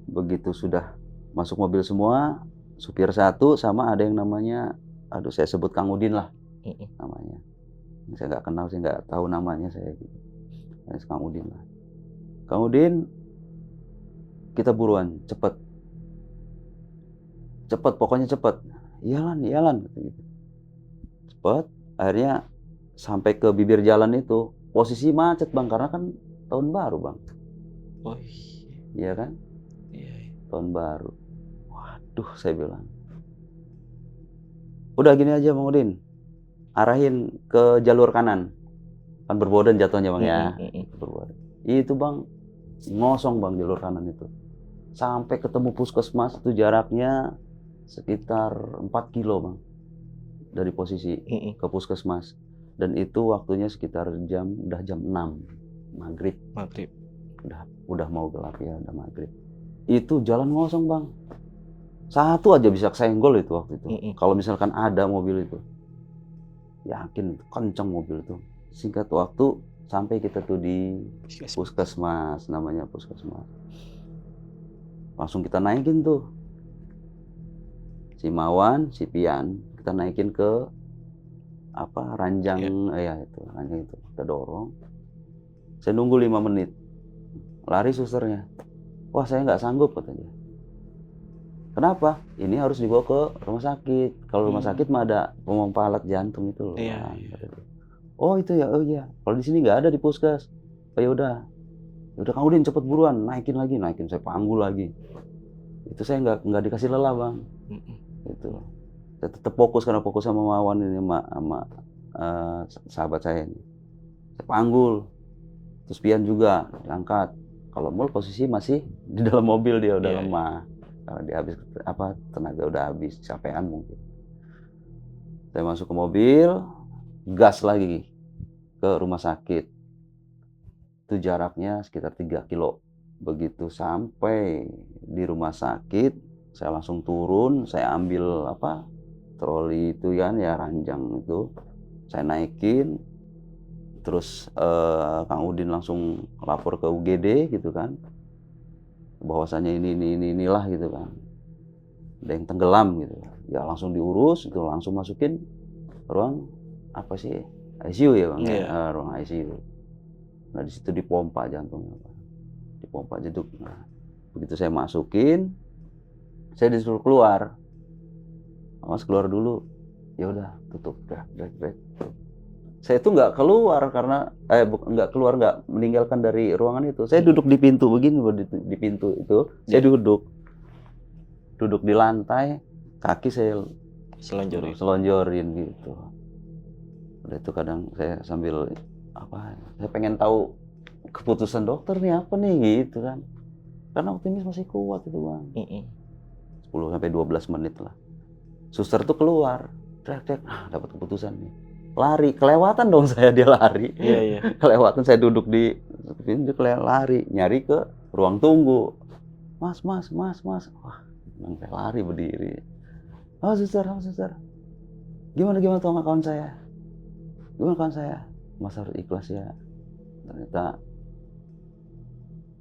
Begitu sudah masuk mobil semua, supir satu sama ada yang namanya, saya sebut Kang Udin lah namanya. Saya nggak kenal, saya nggak tahu namanya saya gitu. Kang Udin lah. Kang Udin, kita buruan, cepet, pokoknya cepet. Iyalan, gitu. Cepet, akhirnya sampai ke bibir jalan itu, posisi macet, Bang, karena kan tahun baru, Bang. Oh iya kan? Iya. Tahun baru. Waduh, saya bilang. Udah gini aja, Bang Udin. Arahin ke jalur kanan. Kan berboden jatuhnya, Bang, ya. Berboden. Itu, Bang, ngosong, Bang, jalur kanan itu. Sampai ketemu puskesmas itu jaraknya sekitar 4 kilo, Bang. Dari posisi ke puskesmas. Dan itu waktunya sekitar udah jam 6 maghrib. Udah mau gelap ya, udah maghrib. Itu jalan ngosong, Bang. Satu aja bisa kesenggol itu waktu itu. Kalau misalkan ada mobil itu. Yakin kenceng mobil itu. Singkat waktu sampai kita tuh di puskesmas, namanya puskesmas. Langsung kita naikin tuh. Si Mawan, si Pian, kita naikin ke ranjang, ranjang itu. Kita dorong. Saya nunggu 5 menit. Lari susternya. Wah, saya nggak sanggup, katanya. Kenapa? Ini harus dibawa ke rumah sakit. Kalau rumah sakit mah ada pompa alat jantung itu loh. Iya. Oh, itu ya. Oh iya. Kalau di sini nggak ada di puskes. Oh ya udah. Kang Udin cepet buruan, naikin. Saya panggul lagi. Itu saya nggak dikasih lelah, Bang. Itu. Saya tetap fokus karena fokus sama Mawan ini sama sahabat saya ini. Saya panggul. Terus Pian juga diangkat. Kalau Mul posisi masih di dalam mobil, dia udah lemah. Karena dia habis tenaga udah habis, capean mungkin. Saya masuk ke mobil, gas lagi ke rumah sakit. Itu jaraknya sekitar 3 kilo. Begitu sampai di rumah sakit, saya langsung turun, saya ambil troli itu kan ya, ranjang itu. Saya naikin. Terus Kang Udin langsung lapor ke UGD gitu kan. Bahwasanya inilah gitu kan. Ada yang tenggelam gitu. Ya langsung diurus, itu langsung masukin ruang ICU ya, Bang. Yeah. Ruang ICU. Nah, di situ dipompa jantungnya, Pak. Dipompa jeduk. Nah, begitu saya masukin, saya disuruh keluar. Mas keluar dulu. Ya udah, tutup. Break. Saya itu nggak keluar karena nggak meninggalkan dari ruangan itu. Saya duduk di pintu begini, di pintu itu. Saya duduk di lantai, kaki saya selonjorin gitu. Udah itu kadang saya sambil saya pengen tahu keputusan dokter nih apa nih gitu kan. Karena optimis masih kuat itu, Bang. 10-12 menit lah. Suster tuh keluar, teriak, dapat keputusan nih. Lari, kelewatan dong saya, dia lari. Iya. Kelewatan, saya duduk di pintu, lari, nyari ke ruang tunggu. Mas. Wah, saya lari berdiri. Oh, suster. Gimana tuh sama kawan saya? Gimana kawan saya? Mas harus ikhlas ya. Ternyata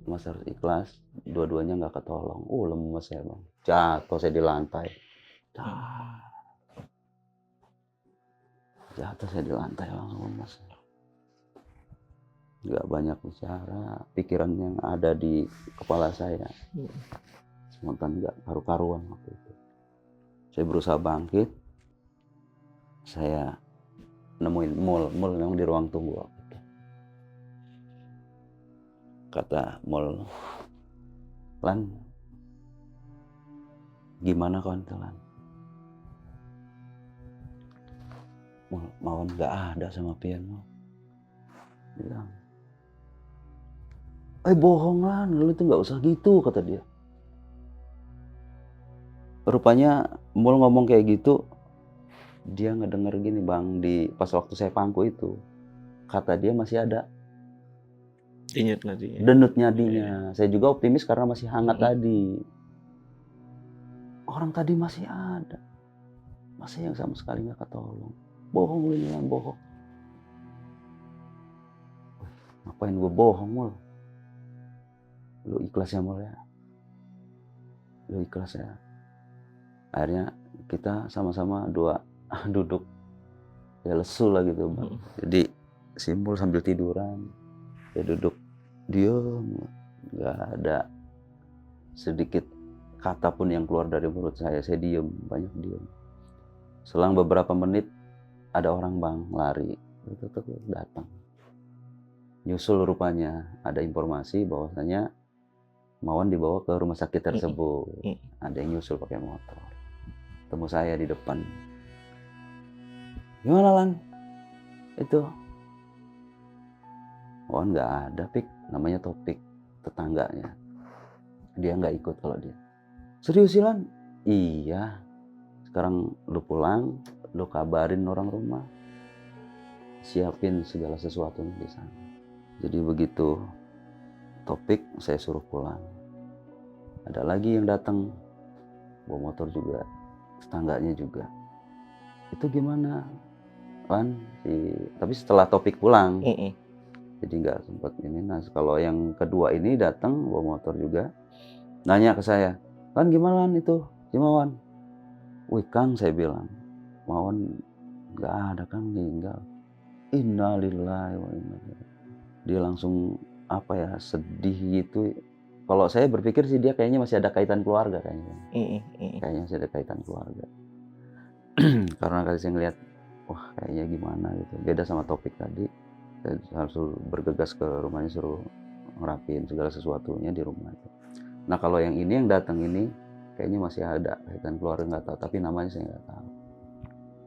Mas harus ikhlas, dua-duanya nggak ketolong. Lemes saya, Bang. Jatuh saya di lantai. Jatuh saya di lantai langsung lemas. Nggak banyak bicara, pikiran yang ada di kepala saya spontan nggak karu-karuan waktu itu. Saya berusaha bangkit, saya nemuin Mul memang di ruang tunggu waktu itu. Kata Mul, "Lan, gimana kawan Lan?" Mawon nggak ada sama Pian. Bilang, bohong Lan, lu tuh nggak usah gitu, kata dia. Rupanya Mul ngomong kayak gitu, dia ngedenger gini Bang, pas waktu saya pangku itu, kata dia masih ada Denyut nadinya. denut nadinya. Saya juga optimis karena masih hangat tadi. Orang tadi masih ada, masa yang sama sekali nggak ketolong. Bohong lu Lan, bohong. Ngapain gue bohong Mul? Lu ikhlas ya Mul ya? Lu ikhlas ya? Akhirnya kita sama-sama duduk, ya lesu lah gitu Bang. Jadi Simpul sambil tiduran, dia duduk diem, nggak ada sedikit kata pun yang keluar dari mulut saya diem, banyak diem. Selang beberapa menit ada orang Bang lari, itu datang, nyusul rupanya, ada informasi bahwasanya Mawan dibawa ke rumah sakit tersebut. Ada yang nyusul pakai motor, temu saya di depan. Gimana Lan? Itu Mawan nggak ada Pik, namanya Topik, tetangganya. Dia nggak ikut kalau dia. Serius sih Lan? Iya. Sekarang lu pulang, lu kabarin orang rumah, siapin segala sesuatunya di sana. Jadi begitu Topik, saya suruh pulang. Ada lagi yang datang, bawa motor juga, tetangganya juga. Itu gimana Lan? Tapi setelah Topik pulang, jadi nggak sempat ini. Nah kalau yang kedua ini datang bawa motor juga, nanya ke saya, Lan gimana Lan itu si Mawan? Wih Kang, saya bilang, Mawan nggak ada Kang, meninggal. Innalillahi wa inna ilaihi. Dia langsung apa ya, sedih gitu. Kalau saya berpikir sih dia kayaknya masih ada kaitan keluarga kayaknya. Kayaknya masih ada kaitan keluarga. Karena kali saya ngeliat, wah kayaknya gimana gitu. Beda sama Topik tadi. Saya harus bergegas ke rumahnya, suruh ngerapiin segala sesuatunya di rumah itu. Nah kalau yang ini yang datang ini kayaknya masih ada kaitan keluarga, nggak tahu, tapi namanya saya nggak tahu.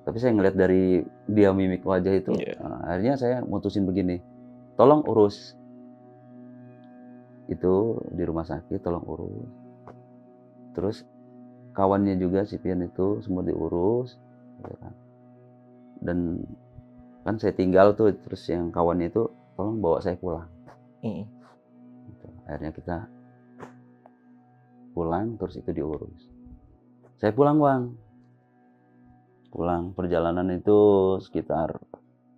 Tapi saya ngeliat dari dia mimik wajah itu, akhirnya saya mutusin begini, tolong urus itu di rumah sakit, tolong urus. Terus kawannya juga si Pian itu semua diurus, dan kan saya tinggal tuh, terus yang kawannya itu tolong bawa saya pulang. Akhirnya kita pulang, terus itu diurus. Saya pulang Bang. Pulang perjalanan itu sekitar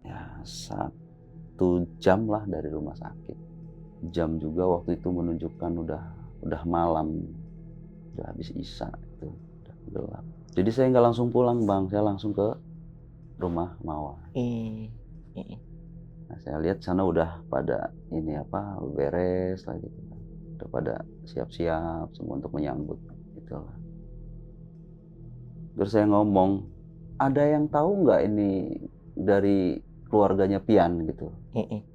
ya 1 jam lah dari rumah sakit. Jam juga waktu itu menunjukkan udah malam, udah habis isya itu, udah gelap. Jadi saya nggak langsung pulang Bang, saya langsung ke rumah Mawan. Nah, saya lihat sana udah pada ini apa, beres lah gitu. Udah pada siap-siap semua untuk menyambut itulah. Terus saya ngomong, ada yang tahu nggak ini dari keluarganya Pian gitu?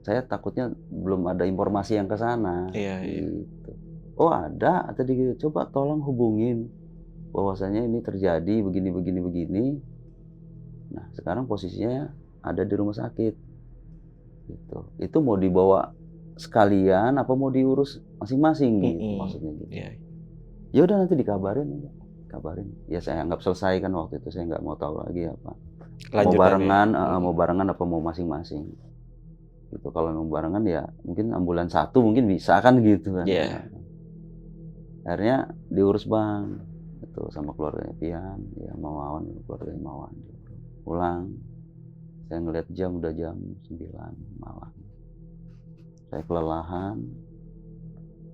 Saya takutnya belum ada informasi yang ke sana. Gitu. Oh ada tadi gitu. Coba tolong hubungin bahwasanya ini terjadi begini. Nah sekarang posisinya ada di rumah sakit. Gitu. Itu mau dibawa sekalian apa mau diurus masing-masing gitu maksudnya gitu. Ya udah nanti dikabarin. Ya saya anggap selesai kan waktu itu, saya nggak mau tahu lagi apa. Mau barengan apa mau masing-masing. Gitu. Kalau mau barengan ya mungkin ambulans satu mungkin bisa kan gitu kan. Akhirnya diurus Bang. Itu sama keluarganya Pian, ya Mawan, keluarganya Mawan. Pulang. Saya ngeliat jam udah jam 9 malam. Saya kelelahan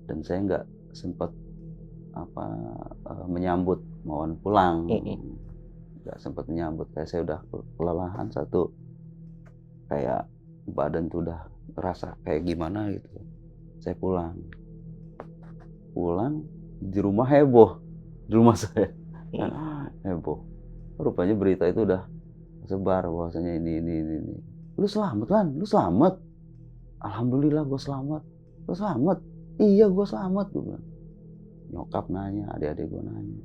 dan saya nggak sempat menyambut Mawan pulang. Nggak sempat menyambut, kayak saya udah kelelahan satu, kayak badan tuh udah rasa kayak gimana gitu. Saya pulang di rumah heboh, di rumah saya heboh. Rupanya berita itu udah sebar bahwasanya ini. Lu selamat kan? Lu selamat? Alhamdulillah gue selamat. Lu selamat? Iya gue selamat, gue bilang. Nyokap nanya, adik-adik gue nanya.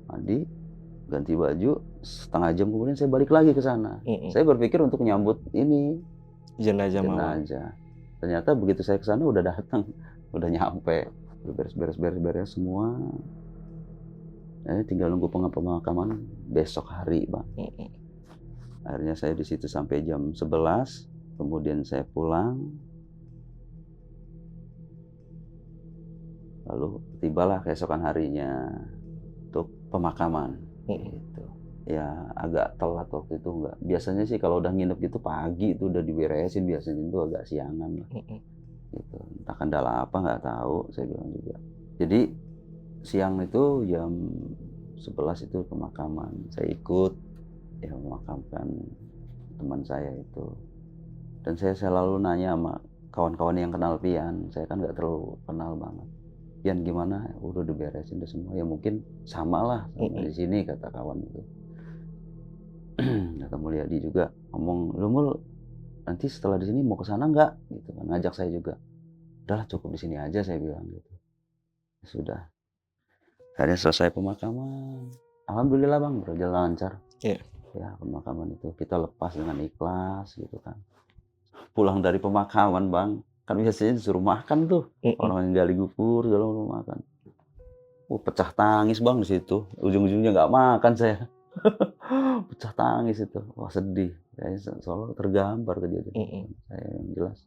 Mandi, ganti baju, setengah jam kemudian saya balik lagi ke sana. Saya berpikir untuk menyambut ini Jenazah Mawan. jenazah. Ternyata begitu saya ke sana udah datang, udah nyampe, udah beres semua. Jadi tinggal nunggu pemakaman besok hari, Bang. Akhirnya saya di situ sampai jam 11, kemudian saya pulang. Lalu tibalah keesokan harinya untuk pemakaman. Gitu. Ya agak telat waktu itu enggak. Biasanya sih kalau udah nginep gitu pagi itu udah diberesin, biasanya itu agak siangan lah. Gitu. Entah kendala apa nggak tahu, saya bilang juga. Jadi siang itu jam 11 itu pemakaman. Saya ikut ya memakamkan teman saya itu. Dan saya selalu nanya sama kawan-kawan yang kenal Pian, saya kan nggak terlalu kenal banget. Pian gimana? Udah diberesin udah semua. Ya mungkin samalah sama di sini, kata kawan itu. Kata Mulyadi juga ngomong, lu Mul nanti setelah di sini mau ke sana nggak? Gitu kan, ngajak saya juga. Udahlah cukup di sini aja, saya bilang gitu. Sudah. Akhirnya selesai pemakaman. Alhamdulillah Bang, berjalan lancar. Iya. Ya pemakaman itu kita lepas dengan ikhlas gitu kan. Pulang dari pemakaman Bang, kan biasanya disuruh makan tuh. Orang yang gali kubur segala makan. Pecah tangis Bang di situ. Ujung-ujungnya nggak makan saya. Pecah tangis itu. Wah sedih. Saya soalnya tergambar kejadian. Saya yang jelas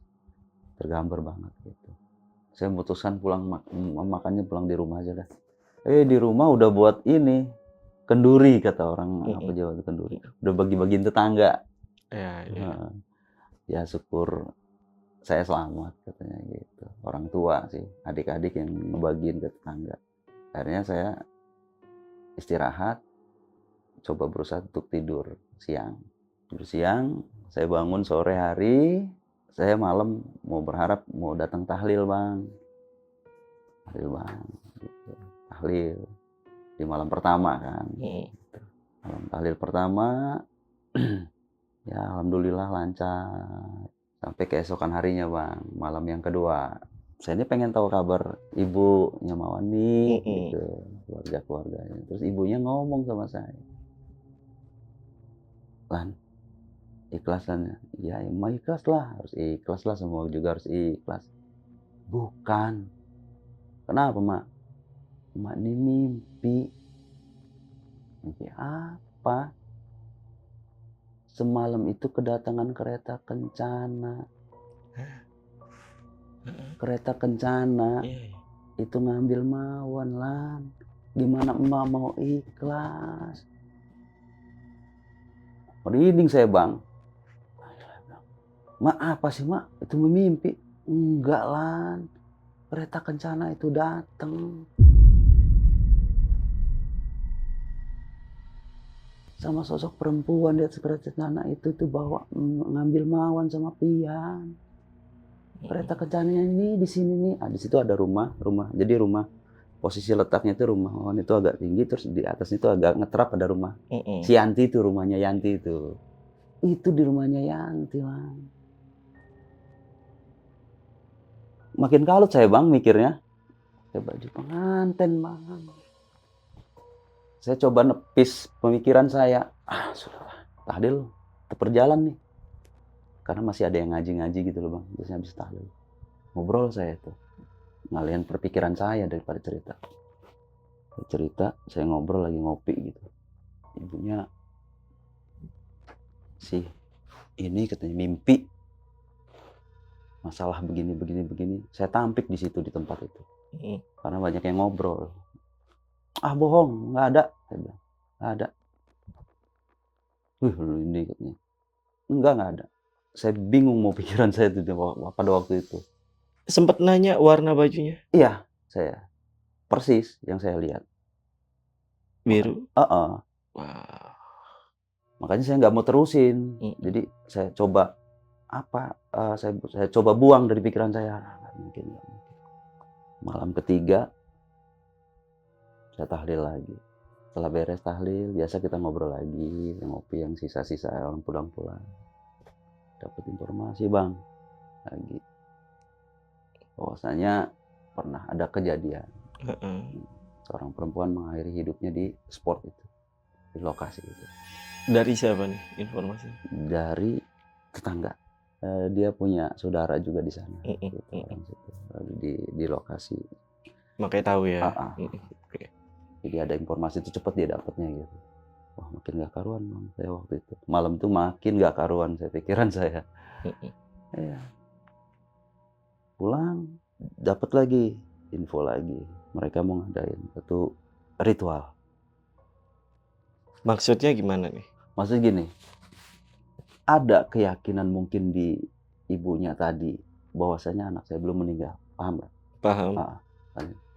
tergambar banget gitu. Saya memutuskan pulang makannya pulang di rumah aja dah. Di rumah udah buat ini kenduri, kata orang apa Jawa itu kenduri. Udah bagi-bagiin tetangga. Ya. Ya syukur saya selamat katanya gitu. Orang tua sih, adik-adik yang ngebagiin ke tetangga. Akhirnya saya istirahat, coba berusaha untuk tidur siang. Tidur siang, saya bangun sore hari, saya malam mau berharap mau datang tahlil Bang. Tahlil Bang, gitu. Tahlil di malam pertama kan. Gitu. Malam tahlil pertama, ya alhamdulillah lancar. Sampai keesokan harinya Bang, malam yang kedua. Saya ini pengen tahu kabar ibunya Mawan nih, gitu, keluarga-keluarganya. Terus ibunya ngomong sama saya, Lan, ikhlas Lan. Ya emang ikhlas lah, harus ikhlas lah, semua juga harus ikhlas. Bukan. Kenapa Mak? Mak ini mimpi. Mimpi apa? Semalam itu kedatangan kereta kencana. Kereta kencana itu ngambil Mawan Lan. Gimana emak mau ikhlas? Merinding saya Bang. Mak apa sih Mak? Itu mimpi. Enggak Lan. Kereta kencana itu datang. Sama sosok perempuan di atas kereta kencana itu tuh bawa ngambil Mawan sama Pian. Kereta kencananya ini di sini nih. Di situ ada rumah. Jadi rumah posisi letaknya itu rumah Mawan itu agak tinggi, terus di atasnya itu agak ngetrap ada rumah. Si Yanti itu rumahnya Yanti itu. Itu di rumahnya Yanti lah. Makin kalut saya Bang mikirnya. Saya baju pengantin Bang. Saya coba nepis pemikiran saya. Sudahlah, tahlil tetap berjalan nih. Karena masih ada yang ngaji-ngaji gitu loh Bang. Biasanya habis tahlil. Ngobrol saya tuh. Ngalihin perpikiran saya daripada cerita. Cerita, saya ngobrol lagi ngopi gitu. Ibunya sih ini katanya mimpi. Masalah begini. Saya tampik di situ di tempat itu. Karena banyak yang ngobrol. Bohong, nggak ada. Saya bilang, nggak ada. Lu ini katanya. Nggak ada. Saya bingung mau pikiran saya itu pada waktu itu. Sempat nanya warna bajunya? Iya, saya. Persis yang saya lihat. Biru? Wow. Makanya saya nggak mau terusin. Jadi saya coba saya coba buang dari pikiran saya. Nggak mungkin. Malam ketiga saya tahlil lagi. Setelah beres tahlil, biasa kita ngobrol lagi, ngopi yang sisa-sisa orang pulang-pulang. Dapat informasi bang, lagi bahwasanya pernah ada kejadian Heeh. seorang perempuan mengakhiri hidupnya di sport itu, di lokasi itu. Dari siapa nih informasi? Dari tetangga. Dia punya saudara juga di sana, Mm-mm, gitu, mm-mm. orang situ, di lokasi. Makanya tahu ya. Ah, ah. Mm-mm. Oke. Jadi ada informasi itu cepat dia dapatnya gitu. Wah makin gak karuan bang saya waktu itu. Malam tuh makin gak karuan saya pikiran saya. Mm-mm. Ya, pulang dapat lagi info lagi. Mereka mau ngadain satu ritual. Maksudnya gimana nih? Maksudnya gini, ada keyakinan mungkin di ibunya tadi bahwasanya anak saya belum meninggal, paham nggak? Paham? Ah,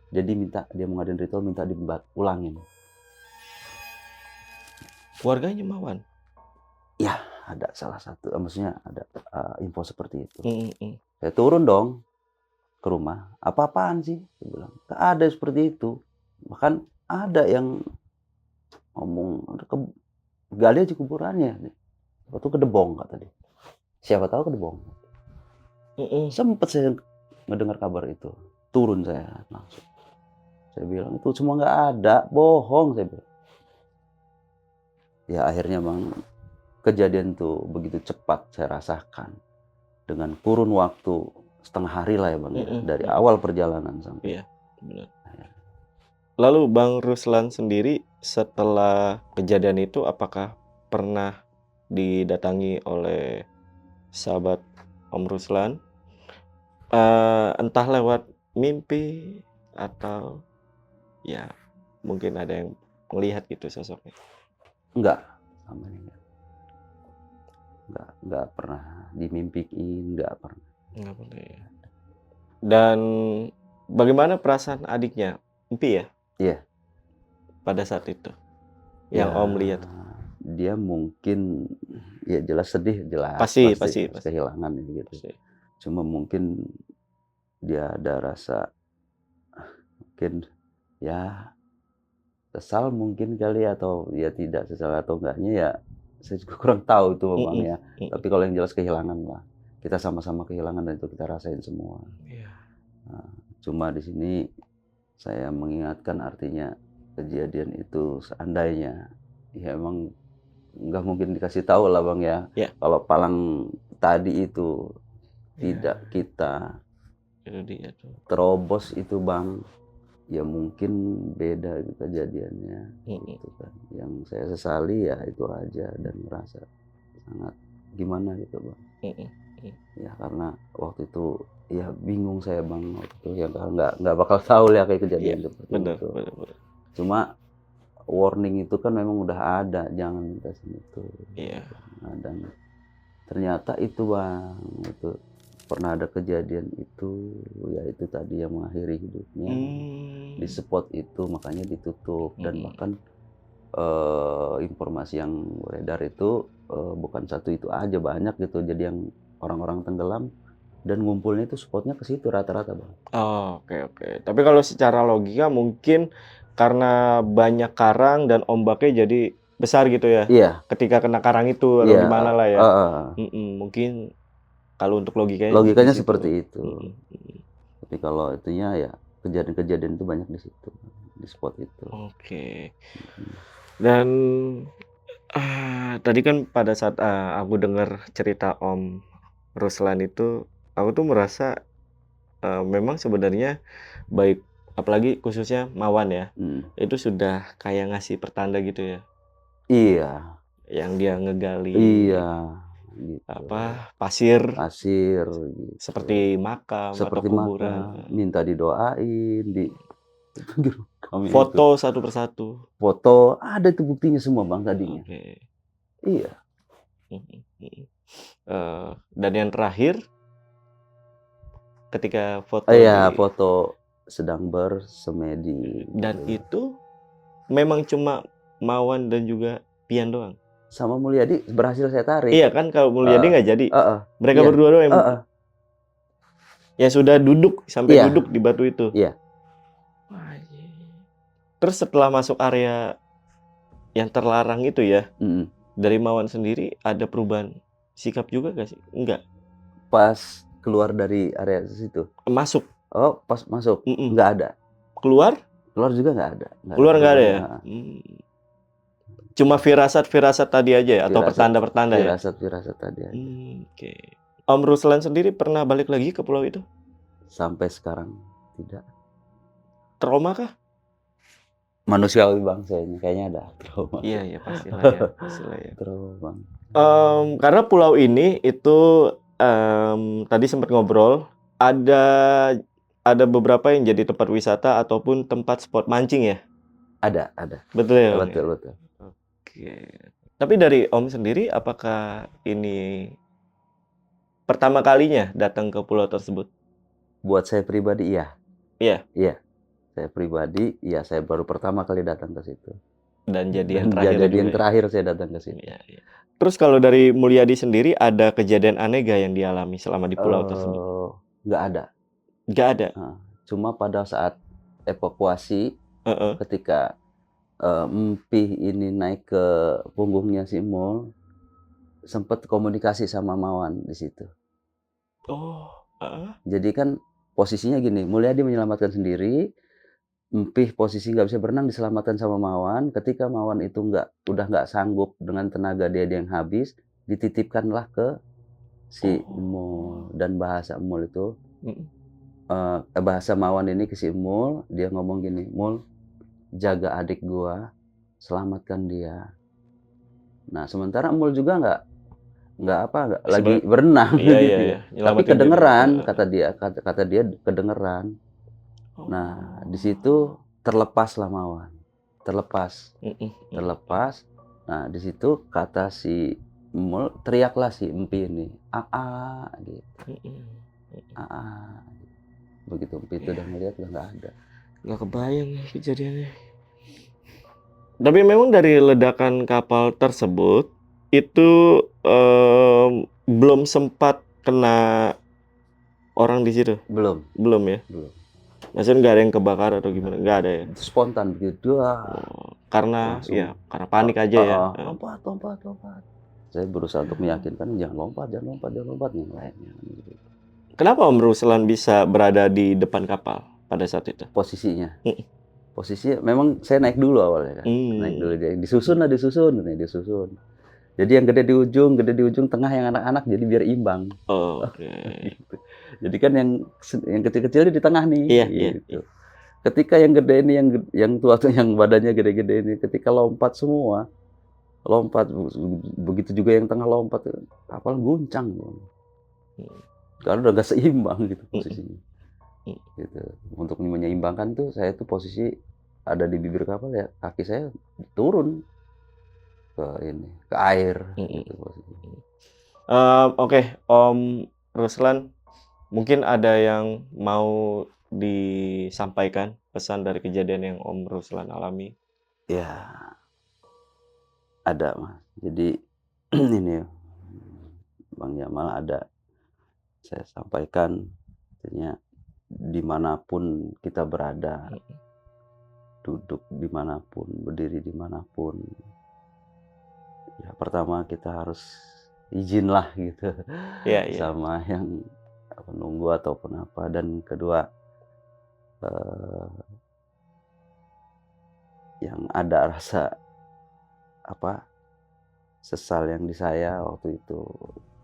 jadi dia mau ngadain ritual, minta diulangin. Keluarganya Mawan. Ya, ada salah satu, maksudnya ada info seperti itu. Mm-mm. Saya turun dong ke rumah. Apa-apaan sih? Saya bilang, nggak ada seperti itu. Bahkan ada yang ngomong, gali aja kuburannya. Waktu ke Debong kata dia. Siapa tahu ke Debong. Mm-mm. Sempet saya mendengar kabar itu. Turun saya langsung. Saya bilang itu semua nggak ada, bohong saya bilang. Ya akhirnya bang, kejadian tuh begitu cepat saya rasakan. Dengan kurun waktu setengah hari lah ya bang ya. Dari awal perjalanan sampai. Iya, benar. Lalu Bang Ruslan sendiri setelah kejadian itu apakah pernah didatangi oleh sahabat Om Ruslan? Entah lewat mimpi atau ya mungkin ada yang melihat gitu sosoknya. Enggak, sama ini enggak pernah dimimpiin, enggak pernah. Nggak pernah ya. Dan bagaimana perasaan adiknya, Empi ya? Iya. Pada saat itu, yang Ya, Om lihat. dia mungkin ya jelas sedih, jelas Pasti. kehilangan gitu. Pasti. Cuma mungkin dia ada rasa mungkin ya kesal mungkin kali atau ya tidak sesal atau enggaknya ya saya juga kurang tahu itu bang ya. Tapi kalau yang jelas kehilangan lah, kita sama-sama kehilangan dan itu kita rasain semua. Iya. Nah, cuma di sini saya mengingatkan artinya kejadian itu seandainya ya emang nggak mungkin dikasih tahu lah bang ya. Ya. Kalau palang tadi itu tidak kita Itu dia tuh. terobos itu bang, ya mungkin beda kejadiannya gitu kan. Yang saya sesali ya itu aja dan merasa sangat gimana gitu bang. Ya karena waktu itu ya bingung saya bang waktu itu ya nggak bakal tahu ya kayak kejadian seperti itu. Benar. Cuma warning itu kan memang udah ada, jangan minta itu. Iya. Nah, dan ternyata itu bang, itu pernah ada kejadian itu, ya itu tadi yang mengakhiri hidupnya di spot itu, makanya ditutup. Dan bahkan informasi yang beredar itu bukan satu itu aja, banyak gitu. Jadi yang orang-orang tenggelam dan ngumpulnya itu spotnya ke situ rata-rata bang. Oh, oke. Tapi kalau secara logika mungkin karena banyak karang dan ombaknya jadi besar gitu ya. Iya. Ketika kena karang itu atau gimana lah ya. Mungkin kalau untuk logikanya seperti itu. Tapi kalau itunya ya kejadian-kejadian itu banyak di situ, di spot itu. Oke. Dan tadi kan pada saat aku dengar cerita Om Ruslan itu, aku tuh merasa memang sebenarnya baik, apalagi khususnya Mawan ya, itu sudah kayak ngasih pertanda gitu ya. Iya. Yang dia ngegali. Iya. Gitu. Pasir gitu. Seperti makam atau kuburan. Minta didoain, foto itu. Satu persatu. Foto ada itu buktinya semua bang tadinya. Okay. Iya. Dan yang terakhir ketika foto. Iya, foto sedang bersemedi. Dan itu memang cuma Mawan dan juga Pian doang. Sama Mulyadi berhasil saya tarik. Iya kan, kalau Mulyadi nggak jadi. Mereka iya. berdua doang yang sudah duduk sampai duduk di batu itu. Iya. Terus setelah masuk area yang terlarang itu ya, Mhm. dari Mawan sendiri ada perubahan sikap juga nggak sih? Enggak? Pas keluar dari area situ? Masuk? Oh, pas masuk? Mhm. Nggak ada. Keluar? Keluar juga nggak ada Keluar nggak ada perubahan, ya? heeh. Cuma firasat-firasat tadi aja ya? Atau Firasat pertanda-pertanda ya? firasat tadi aja. Oke. Om Ruslan sendiri pernah balik lagi ke pulau itu? Sampai sekarang tidak. Trauma kah? Manusiawi bangsanya, kayaknya ada trauma. Iya, pastilah ya, pastilah ya. Trauma. Karena pulau ini itu tadi sempat ngobrol, ada beberapa yang jadi tempat wisata ataupun tempat spot mancing ya? Ada. Betul ya, Bang, ya? Betul. Oke. Tapi dari Om sendiri, apakah ini pertama kalinya datang ke pulau tersebut? Buat saya pribadi iya. Iya. Iya. Saya pribadi, iya, saya baru pertama kali datang ke situ. Dan jadi yang Dan terakhir jadi juga yang ya? terakhir saya datang ke situ. Iya. Terus kalau dari Mulyadi sendiri, ada kejadian aneh nggak yang dialami selama di pulau tersebut? Nggak ada. Nggak ada? Cuma pada saat evakuasi, Heeh. ketika Empih ini naik ke punggungnya si Mul, sempat komunikasi sama Mawan di situ. Oh, heeh. Jadi kan posisinya gini, Mulyadi menyelamatkan sendiri, Empih posisi nggak bisa berenang diselamatkan sama Mawan. Ketika Mawan itu udah nggak sanggup dengan tenaga dia yang habis, dititipkanlah ke si Mul. Dan bahasa Mul itu, bahasa Mawan ini ke si Mul, dia ngomong gini, "Mul, jaga adik gua, selamatkan dia." Nah, sementara Mul juga nggak lagi berenang Iya, gitu iya. ya. Tapi Nyelamatin kedengeran, diri. kata dia kedengeran. Nah, di situ terlepaslah Mawan. Terlepas. Nah, di situ kata si Mul, teriaklah si Empi ini, "Aa," gitu. "Aa." Begitu Empi itu udah ngeliat udah nggak ada. Nggak kebayang kejadiannya. Tapi memang dari ledakan kapal tersebut itu belum sempat kena orang di situ? Belum ya? Belum. Maksudnya nggak ada yang kebakar atau gimana? Nggak ada ya? Spontan begitu. Karena Langsung. ya karena panik aja ya. Lompat. Saya berusaha untuk meyakinkan jangan lompat yang lainnya. Kenapa Om Ruslan bisa berada di depan kapal pada saat itu? Posisinya memang saya naik dulu awalnya kan. Naik dulu, dia disusun. Jadi yang gede di ujung, tengah yang anak-anak, jadi biar imbang. Oke. Gitu. Jadi kan yang kecil-kecil di tengah nih. Iya. Gitu. Ketika yang gede ini, yang tua tuh, yang badannya gede-gede ini, ketika lompat semua, begitu juga yang tengah lompat, kapal guncang. Karena udah gak seimbang gitu posisinya. Gitu. Untuk menyeimbangkan tuh, saya tuh posisi ada di bibir kapal ya, kaki saya turun ke air. Gitu, Oke, Om Ruslan, mungkin ada yang mau disampaikan pesan dari kejadian yang Om Ruslan alami? Ya, ada Mas. Jadi ini Bang Jamal, ada saya sampaikan, artinya dimanapun kita berada, duduk dimanapun, berdiri dimanapun, ya pertama kita harus izin lah gitu. Iya. Sama yang penunggu ataupun apa. Dan kedua, yang ada rasa sesal yang di saya waktu itu,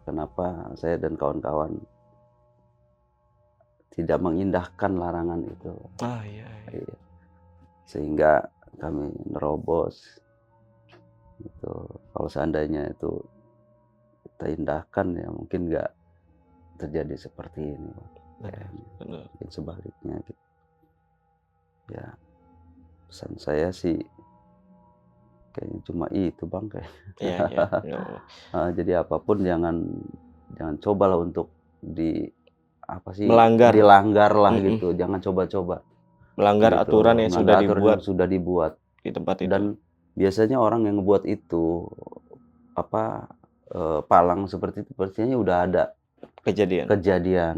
kenapa saya dan kawan-kawan tidak mengindahkan larangan itu. Iya. Sehingga kami nerobos itu. Kalau seandainya itu kita indahkan, ya mungkin nggak terjadi seperti ini. Mungkin sebaliknya gitu. Ya, pesan saya sih kayaknya cuma itu Bang, kayak. Iya. Jadi apapun jangan cobalah untuk dilanggar lah gitu. Jangan coba-coba melanggar gitu. aturan yang sudah dibuat di tempat itu. Dan biasanya orang yang ngebuat itu palang seperti itu, pastinya udah ada kejadian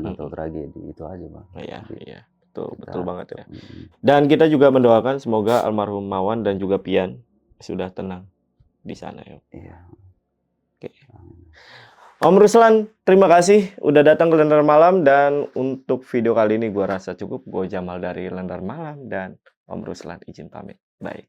atau tragedi. Itu aja Bang. Iya. Betul banget ya. Dan kita juga mendoakan semoga almarhum Mawan dan juga Pian sudah tenang di sana ya. Iya. Oke. Om Ruslan, terima kasih udah datang ke Lentera Malam, dan untuk video kali ini gua rasa cukup. Gua Jamal dari Lentera Malam dan Om Ruslan izin pamit. Baik.